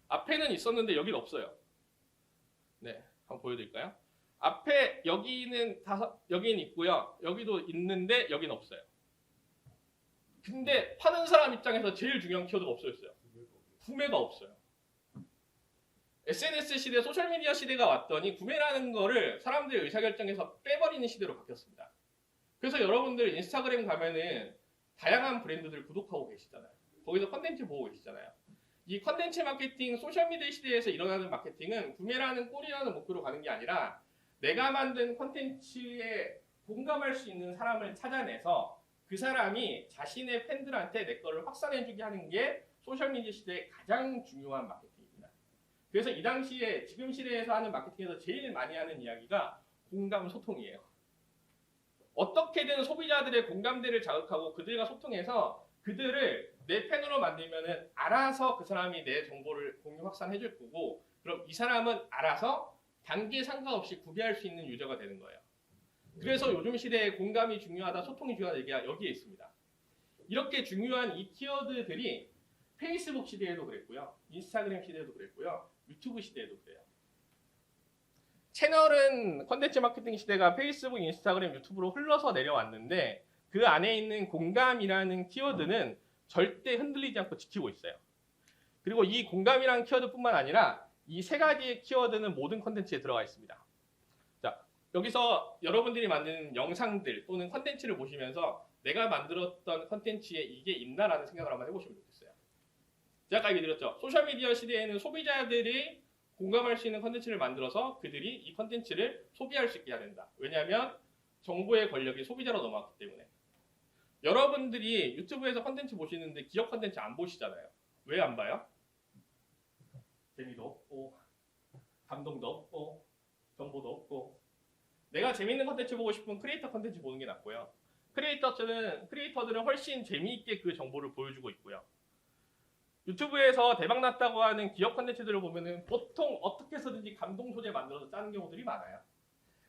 앞에는 있었는데 여기는 없어요. 네, 한번 보여드릴까요? 앞에 여기는 여기는 있고요. 여기도 있는데 여기는 없어요. 근데 파는 사람 입장에서 제일 중요한 키워드가 없어졌어요. 구매가 없어요. SNS 시대, 소셜미디어 시대가 왔더니 구매라는 거를 사람들의 의사결정에서 빼버리는 시대로 바뀌었습니다. 그래서 여러분들 인스타그램 가면은 다양한 브랜드들 구독하고 계시잖아요. 거기서 컨텐츠 보고 계시잖아요. 이 컨텐츠 마케팅, 소셜미디어 시대에서 일어나는 마케팅은 구매라는 꼴이라는 목표로 가는 게 아니라 내가 만든 컨텐츠에 공감할 수 있는 사람을 찾아내서 그 사람이 자신의 팬들한테 내 거를 확산해주게 하는 게 소셜미디어 시대의 가장 중요한 마케팅입니다. 그래서 이 당시에 지금 시대에서 하는 마케팅에서 제일 많이 하는 이야기가 공감 소통이에요. 어떻게든 소비자들의 공감대를 자극하고 그들과 소통해서 그들을 내 팬으로 만들면은 알아서 그 사람이 내 정보를 공유 확산해 줄 거고, 그럼 이 사람은 알아서 단계에 상관없이 구비할 수 있는 유저가 되는 거예요. 그래서 요즘 시대에 공감이 중요하다, 소통이 중요하다 얘기가 여기에 있습니다. 이렇게 중요한 이 키워드들이 페이스북 시대에도 그랬고요, 인스타그램 시대에도 그랬고요, 유튜브 시대에도 그래요. 채널은 컨텐츠 마케팅 시대가 페이스북, 인스타그램, 유튜브로 흘러서 내려왔는데 그 안에 있는 공감이라는 키워드는 절대 흔들리지 않고 지키고 있어요. 그리고 이 공감이라는 키워드뿐만 아니라 이 세 가지의 키워드는 모든 컨텐츠에 들어가 있습니다. 자, 여기서 여러분들이 만드는 영상들 또는 컨텐츠를 보시면서 내가 만들었던 컨텐츠에 이게 있나라는 생각을 한번 해보시면 좋겠어요. 제가 아까 얘기드렸죠. 소셜미디어 시대에는 소비자들이 공감할 수 있는 컨텐츠를 만들어서 그들이 이 컨텐츠를 소비할 수 있게 해야 된다. 왜냐하면 정보의 권력이 소비자로 넘어왔기 때문에. 여러분들이 유튜브에서 컨텐츠 보시는데 기업 컨텐츠 안 보시잖아요. 왜 안 봐요? 재미도 없고, 감동도 없고, 정보도 없고. 내가 재밌는 컨텐츠 보고 싶으면 크리에이터 컨텐츠 보는 게 낫고요. 크리에이터들은 훨씬 재미있게 그 정보를 보여주고 있고요. 유튜브에서 대박났다고 하는 기업 컨텐츠들을 보면은 보통 어떻게 해서든지 감동 소재 만들어서 짜는 경우들이 많아요.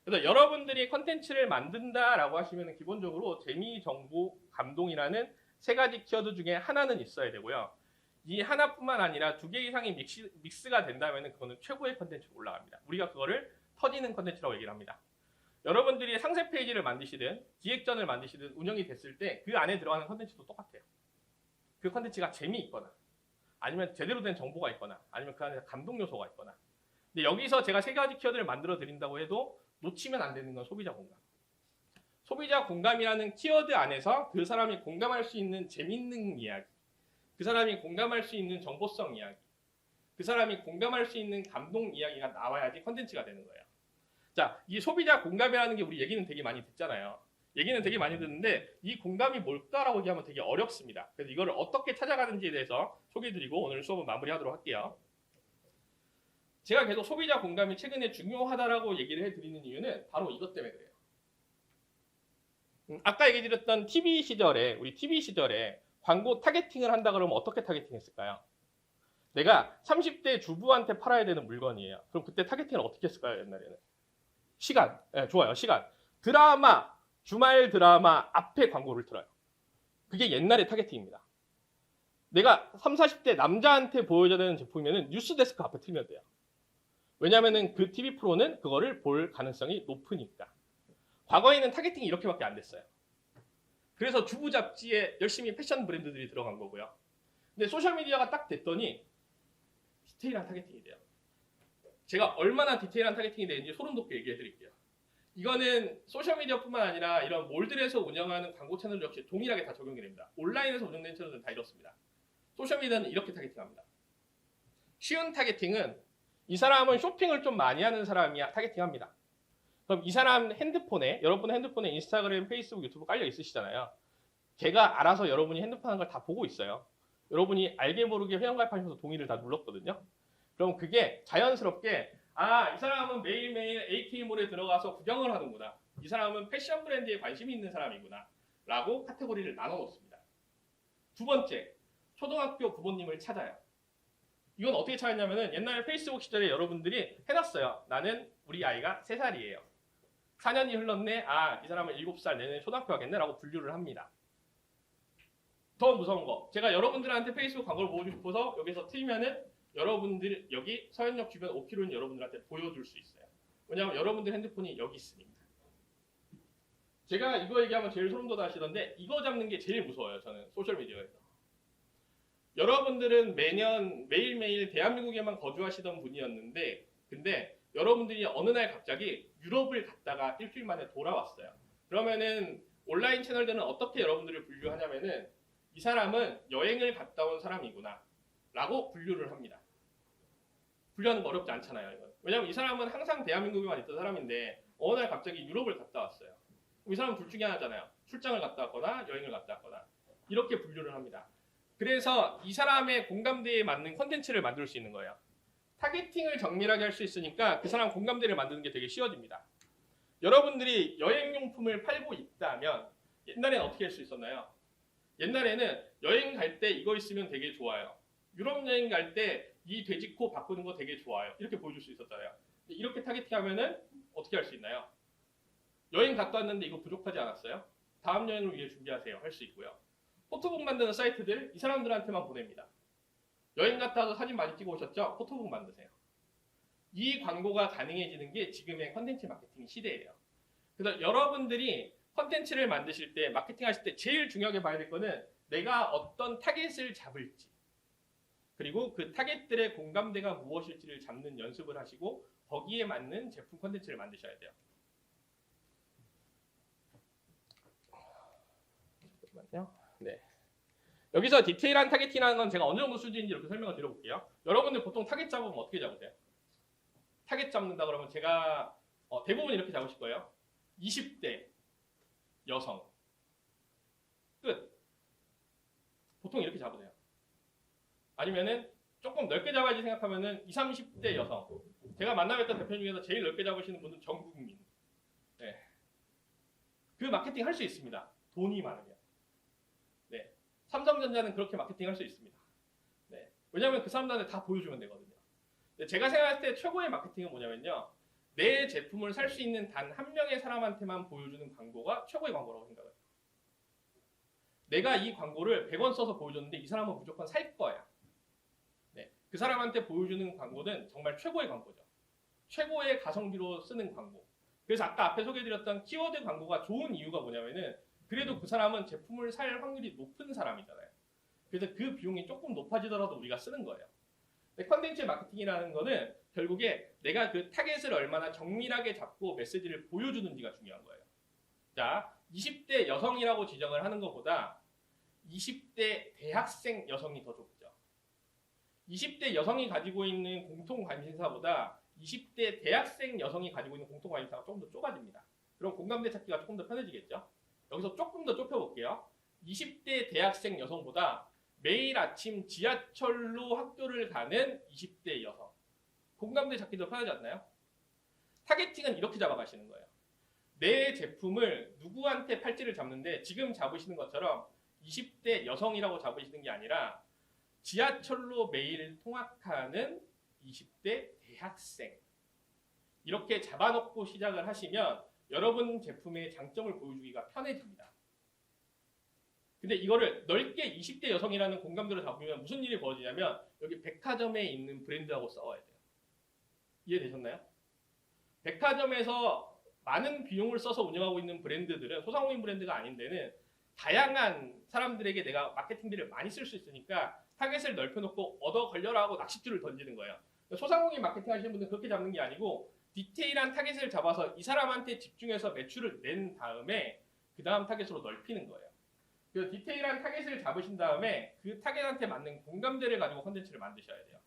그래서 여러분들이 컨텐츠를 만든다라고 하시면 기본적으로 재미, 정보, 감동이라는 세 가지 키워드 중에 하나는 있어야 되고요. 이 하나뿐만 아니라 2개 이상이 믹스가 된다면 그거는 최고의 컨텐츠로 올라갑니다. 우리가 그거를 터지는 컨텐츠라고 얘기를 합니다. 여러분들이 상세 페이지를 만드시든 기획전을 만드시든 운영이 됐을 때 그 안에 들어가는 컨텐츠도 똑같아요. 그 컨텐츠가 재미있거나 아니면 제대로 된 정보가 있거나 아니면 그 안에 감동 요소가 있거나. 근데 여기서 제가 세 가지 키워드를 만들어 드린다고 해도 놓치면 안 되는 건 소비자 공감. 소비자 공감이라는 키워드 안에서 그 사람이 공감할 수 있는 재밌는 이야기, 그 사람이 공감할 수 있는 정보성 이야기, 그 사람이 공감할 수 있는 감동 이야기가 나와야지 컨텐츠가 되는 거예요. 자, 이 소비자 공감이라는 게 우리 얘기는 되게 많이 듣잖아요. 얘기는 되게 많이 듣는데 이 공감이 뭘까라고 얘기하면 되게 어렵습니다. 그래서 이거를 어떻게 찾아가는지에 대해서 소개해드리고 오늘 수업은 마무리하도록 할게요. 제가 계속 소비자 공감이 최근에 중요하다라고 얘기를 해드리는 이유는 바로 이것 때문에 그래요. 아까 얘기드렸던 TV 시절에 우리 TV 시절에 광고 타겟팅을 한다 그러면 어떻게 타겟팅했을까요? 내가 30대 주부한테 팔아야 되는 물건이에요. 그럼 그때 타겟팅을 어떻게 했을까요? 옛날에는 시간, 네, 좋아요. 시간, 드라마, 주말 드라마 앞에 광고를 틀어요. 그게 옛날의 타겟팅입니다. 내가 30, 40대 남자한테 보여줘야 되는 제품이면 뉴스데스크 앞에 틀면 돼요. 왜냐하면 그 TV 프로는 그거를 볼 가능성이 높으니까. 과거에는 타겟팅이 이렇게밖에 안 됐어요. 그래서 주부 잡지에 열심히 패션 브랜드들이 들어간 거고요. 근데 소셜미디어가 딱 됐더니 디테일한 타겟팅이 돼요. 제가 얼마나 디테일한 타겟팅이 되는지 소름 돋게 얘기해 드릴게요. 이거는 소셜미디어뿐만 아니라 이런 몰들에서 운영하는 광고 채널 역시 동일하게 다 적용이 됩니다. 온라인에서 운영되는 채널은 다 이렇습니다. 소셜미디어는 이렇게 타겟팅합니다. 쉬운 타겟팅은 이 사람은 쇼핑을 좀 많이 하는 사람이 타겟팅합니다. 그럼 이 사람 핸드폰에, 여러분 핸드폰에 인스타그램, 페이스북, 유튜브 깔려 있으시잖아요. 걔가 알아서 여러분이 핸드폰 하는 걸 다 보고 있어요. 여러분이 알게 모르게 회원가입하셔서 동의를 다 눌렀거든요. 그럼 그게 자연스럽게 이 사람은 매일매일 AK몰에 들어가서 구경을 하는구나. 이 사람은 패션 브랜드에 관심이 있는 사람이구나. 라고 카테고리를 나눠 놓습니다. 두 번째, 초등학교 부모님을 찾아요. 이건 어떻게 찾았냐면은 옛날 페이스북 시절에 여러분들이 해놨어요. 나는 우리 아이가 3살이에요. 4년이 흘렀네. 이 사람은 7살 내년에 초등학교 가겠네. 라고 분류를 합니다. 더 무서운 거. 제가 여러분들한테 페이스북 광고를 보여주고 싶어서 여기서 틀면은 여러분들 여기 서현역 주변 5km는 여러분들한테 보여줄 수 있어요. 왜냐하면 여러분들 핸드폰이 여기 있으니까. 제가 이거 얘기하면 제일 소름 돋아 하시던데 이거 잡는 게 제일 무서워요. 저는 소셜미디어에서. 여러분들은 매년 매일매일 대한민국에만 거주하시던 분이었는데 근데 여러분들이 어느 날 갑자기 유럽을 갔다가 일주일 만에 돌아왔어요. 그러면은 온라인 채널들은 어떻게 여러분들을 분류하냐면은 이 사람은 여행을 갔다 온 사람이구나 라고 분류를 합니다. 분류하는 거 어렵지 않잖아요. 이건. 왜냐하면 이 사람은 항상 대한민국에만 있던 사람인데 어느 날 갑자기 유럽을 갔다 왔어요. 이 사람은 둘 중에 하나잖아요. 출장을 갔다 왔거나 여행을 갔다 왔거나 이렇게 분류를 합니다. 그래서 이 사람의 공감대에 맞는 컨텐츠를 만들 수 있는 거예요. 타겟팅을 정밀하게 할 수 있으니까 그 사람 공감대를 만드는 게 되게 쉬워집니다. 여러분들이 여행용품을 팔고 있다면 옛날에는 어떻게 할 수 있었나요? 옛날에는 여행 갈 때 이거 있으면 되게 좋아요. 유럽 여행 갈 때 이 돼지코 바꾸는 거 되게 좋아요. 이렇게 보여줄 수 있었잖아요. 이렇게 타겟팅하면은 어떻게 할 수 있나요? 여행 갔다 왔는데 이거 부족하지 않았어요? 다음 여행을 위해 준비하세요. 할 수 있고요. 포토북 만드는 사이트들 이 사람들한테만 보냅니다. 여행 갔다 와서 사진 많이 찍어 오셨죠? 포토북 만드세요. 이 광고가 가능해지는 게 지금의 컨텐츠 마케팅 시대예요. 그래서 여러분들이 컨텐츠를 만드실 때, 마케팅 하실 때 제일 중요하게 봐야 될 거는 내가 어떤 타겟을 잡을지, 그리고 그 타겟들의 공감대가 무엇일지를 잡는 연습을 하시고 거기에 맞는 제품 컨텐츠를 만드셔야 돼요. 잠깐만요. 네. 여기서 디테일한 타겟팅이라는 건 제가 어느 정도 수준인지 이렇게 설명을 드려볼게요. 여러분들 보통 타겟 잡으면 어떻게 잡으세요? 타겟 잡는다 그러면 제가 대부분 이렇게 잡으실 거예요. 20대 여성 끝. 보통 이렇게 잡으세요. 아니면은 조금 넓게 잡아야지 생각하면은 20, 30대 여성. 제가 만나뵀던 대표 중에서 제일 넓게 잡으시는 분은 전 국민. 네. 그 마케팅 할 수 있습니다. 돈이 많으면. 네. 삼성전자는 그렇게 마케팅 할 수 있습니다. 네. 왜냐하면 그 사람들한테 다 보여주면 되거든요. 근데 제가 생각할 때 최고의 마케팅은 뭐냐면요. 내 제품을 살 수 있는 단 한 명의 사람한테만 보여주는 광고가 최고의 광고라고 생각해요. 내가 이 광고를 100원 써서 보여줬는데 이 사람은 무조건 살 거야. 네. 그 사람한테 보여주는 광고는 정말 최고의 광고죠. 최고의 가성비로 쓰는 광고. 그래서 아까 앞에 소개해드렸던 키워드 광고가 좋은 이유가 뭐냐면은 그래도 그 사람은 제품을 살 확률이 높은 사람이잖아요. 그래서 그 비용이 조금 높아지더라도 우리가 쓰는 거예요. 컨텐츠 마케팅이라는 거는 결국에 내가 그 타겟을 얼마나 정밀하게 잡고 메시지를 보여주는지가 중요한 거예요. 자, 20대 여성이라고 지정을 하는 것보다 20대 대학생 여성이 더 좁죠. 20대 여성이 가지고 있는 공통 관심사보다 20대 대학생 여성이 가지고 있는 공통 관심사가 조금 더 좁아집니다. 그럼 공감대 찾기가 조금 더 편해지겠죠. 여기서 조금 더 좁혀볼게요. 20대 대학생 여성보다 매일 아침 지하철로 학교를 가는 20대 여성. 공감대 찾기도 편하지 않나요? 타겟팅은 이렇게 잡아가시는 거예요. 내 제품을 누구한테 팔찌를 잡는데 지금 잡으시는 것처럼 20대 여성이라고 잡으시는 게 아니라 지하철로 매일 통학하는 20대 대학생. 이렇게 잡아놓고 시작을 하시면 여러분 제품의 장점을 보여주기가 편해집니다. 근데 이거를 넓게 20대 여성이라는 공감대로 잡으면 무슨 일이 벌어지냐면 여기 백화점에 있는 브랜드하고 싸워야 돼요. 이해되셨나요? 백화점에서 많은 비용을 써서 운영하고 있는 브랜드들은 소상공인 브랜드가 아닌 데는 다양한 사람들에게 내가 마케팅비를 많이 쓸 수 있으니까 타겟을 넓혀놓고 얻어 걸려라 하고 낚싯줄을 던지는 거예요. 소상공인 마케팅 하시는 분들은 그렇게 잡는 게 아니고 디테일한 타겟을 잡아서 이 사람한테 집중해서 매출을 낸 다음에 그 다음 타겟으로 넓히는 거예요. 그래서 디테일한 타겟을 잡으신 다음에 그 타겟한테 맞는 공감대를 가지고 컨텐츠를 만드셔야 돼요.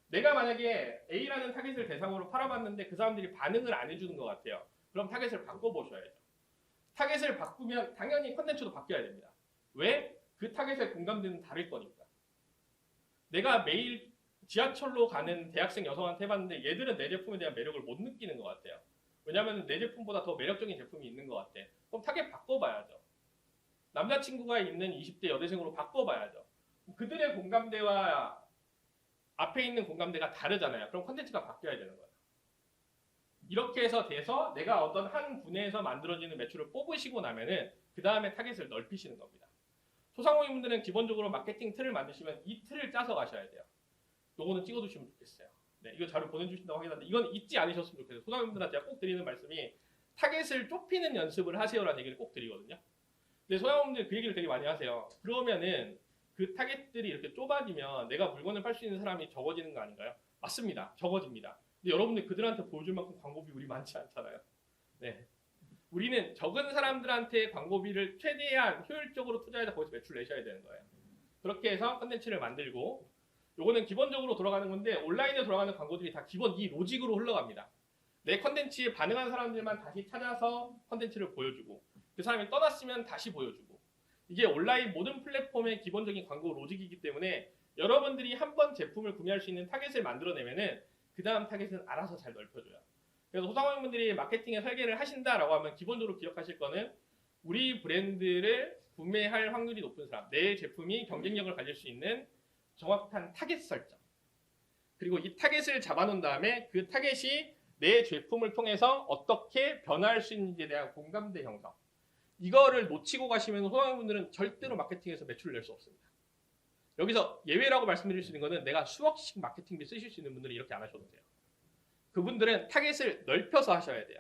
내가 만약에 A라는 타겟을 대상으로 팔아봤는데 그 사람들이 반응을 안 해주는 것 같아요. 그럼 타겟을 바꿔보셔야죠. 타겟을 바꾸면 당연히 컨텐츠도 바뀌어야 됩니다. 왜? 그 타겟의 공감대는 다를 거니까. 내가 매일 지하철로 가는 대학생 여성한테 해봤는데 얘들은 내 제품에 대한 매력을 못 느끼는 것 같아요. 왜냐하면 내 제품보다 더 매력적인 제품이 있는 것 같아. 그럼 타겟 바꿔봐야죠. 남자친구가 있는 20대 여대생으로 바꿔봐야죠. 그들의 공감대와 앞에 있는 공감대가 다르잖아요. 그럼 컨텐츠가 바뀌어야 되는 거예요. 이렇게 해서 돼서 내가 어떤 한 분야에서 만들어지는 매출을 뽑으시고 나면은 그 다음에 타겟을 넓히시는 겁니다. 소상공인분들은 기본적으로 마케팅 틀을 만드시면 이 틀을 짜서 가셔야 돼요. 요거는 찍어두시면 좋겠어요. 네, 이거 자료 보내주신다고 하긴 한데 이건 잊지 않으셨으면 좋겠어요. 소상공인분들한테 제가 꼭 드리는 말씀이 타겟을 좁히는 연습을 하세요라는 얘기를 꼭 드리거든요. 근데 소상공인분들 그 얘기를 되게 많이 하세요. 그러면은 그 타겟들이 이렇게 좁아지면 내가 물건을 팔 수 있는 사람이 적어지는 거 아닌가요? 맞습니다. 적어집니다. 근데 여러분들 그들한테 보여줄 만큼 광고비 우리 많지 않잖아요. 네. 우리는 적은 사람들한테 광고비를 최대한 효율적으로 투자해서 거기서 매출 내셔야 되는 거예요. 그렇게 해서 컨텐츠를 만들고 요거는 기본적으로 돌아가는 건데 온라인에 돌아가는 광고들이 다 기본 이 로직으로 흘러갑니다. 내 컨텐츠에 반응한 사람들만 다시 찾아서 컨텐츠를 보여주고 그 사람이 떠났으면 다시 보여주고 이게 온라인 모든 플랫폼의 기본적인 광고 로직이기 때문에 여러분들이 한 번 제품을 구매할 수 있는 타겟을 만들어내면은 그 다음 타겟은 알아서 잘 넓혀줘요. 그래서 소상공인분들이 마케팅에 설계를 하신다라고 하면 기본적으로 기억하실 거는 우리 브랜드를 구매할 확률이 높은 사람, 내 제품이 경쟁력을 가질 수 있는 정확한 타겟 설정. 그리고 이 타겟을 잡아놓은 다음에 그 타겟이 내 제품을 통해서 어떻게 변화할 수 있는지에 대한 공감대 형성. 이거를 놓치고 가시면 소상공인분들은 절대로 마케팅에서 매출을 낼 수 없습니다. 여기서 예외라고 말씀드릴 수 있는 거는 내가 수억씩 마케팅비 쓰실 수 있는 분들은 이렇게 안 하셔도 돼요. 그분들은 타겟을 넓혀서 하셔야 돼요.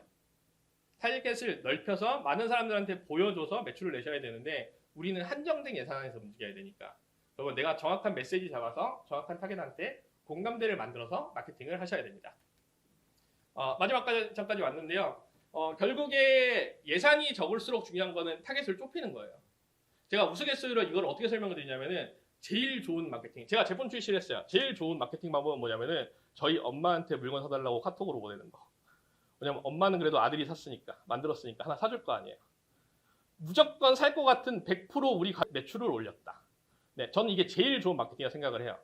타겟을 넓혀서 많은 사람들한테 보여줘서 매출을 내셔야 되는데 우리는 한정된 예산 안에서 움직여야 되니까. 여러분 내가 정확한 메시지 잡아서 정확한 타겟한테 공감대를 만들어서 마케팅을 하셔야 됩니다. 마지막까지 왔는데요. 결국에 예산이 적을수록 중요한 거는 타겟을 좁히는 거예요. 제가 우스갯소리로 이걸 어떻게 설명을 드리냐면은 제일 좋은 마케팅. 제가 제품 출시를 했어요. 제일 좋은 마케팅 방법은 뭐냐면은 저희 엄마한테 물건 사달라고 카톡으로 보내는 거. 왜냐면 엄마는 그래도 아들이 샀으니까, 만들었으니까 하나 사줄 거 아니에요. 무조건 살 것 같은 100% 우리 매출을 올렸다. 네, 저는 이게 제일 좋은 마케팅이라고 생각을 해요.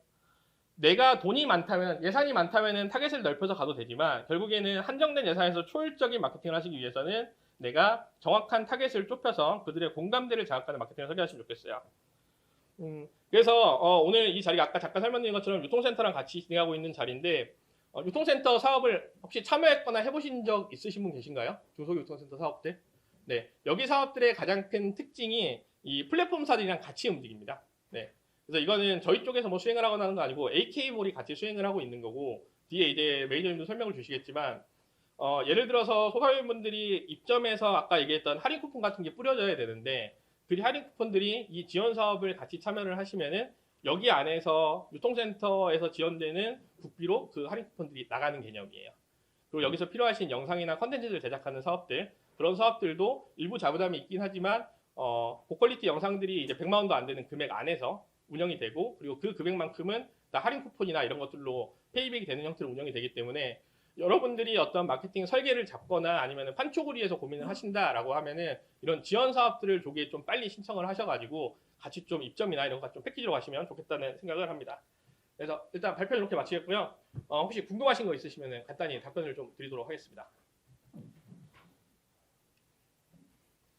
내가 돈이 많다면, 예산이 많다면 타겟을 넓혀서 가도 되지만 결국에는 한정된 예산에서 초월적인 마케팅을 하시기 위해서는 내가 정확한 타겟을 좁혀서 그들의 공감대를 자극하는 마케팅을 설계하시면 좋겠어요. 그래서 오늘 이 자리가 아까 잠깐 설명드린 것처럼 유통센터랑 같이 진행하고 있는 자리인데 유통센터 사업을 혹시 참여했거나 해보신 적 있으신 분 계신가요? 중소유통센터 사업들? 네, 여기 사업들의 가장 큰 특징이 이 플랫폼사들이랑 같이 움직입니다. 네, 그래서 이거는 저희 쪽에서 뭐 수행을 하거나 하는 거 아니고 AK몰이 같이 수행을 하고 있는 거고 뒤에 이제 매니저님도 설명을 주시겠지만 예를 들어서 소상공인분들이 입점해서 아까 얘기했던 할인 쿠폰 같은 게 뿌려져야 되는데 그 할인 쿠폰들이 이 지원 사업을 같이 참여를 하시면은 여기 안에서 유통센터에서 지원되는 국비로 그 할인 쿠폰들이 나가는 개념이에요. 그리고 여기서 필요하신 영상이나 컨텐츠를 제작하는 사업들, 그런 사업들도 일부 자부담이 있긴 하지만 고퀄리티 영상들이 이제 100만 원도 안 되는 금액 안에서 운영이 되고 그리고 그 금액만큼은 다 할인 쿠폰이나 이런 것들로 페이백이 되는 형태로 운영이 되기 때문에 여러분들이 어떤 마케팅 설계를 잡거나 아니면 판촉을 위해서 고민을 하신다라고 하면은 이런 지원 사업들을 조기에 좀 빨리 신청을 하셔가지고 같이 좀 입점이나 이런 거 좀 패키지로 가시면 좋겠다는 생각을 합니다. 그래서 일단 발표를 이렇게 마치겠고요. 혹시 궁금하신 거 있으시면 간단히 답변을 좀 드리도록 하겠습니다.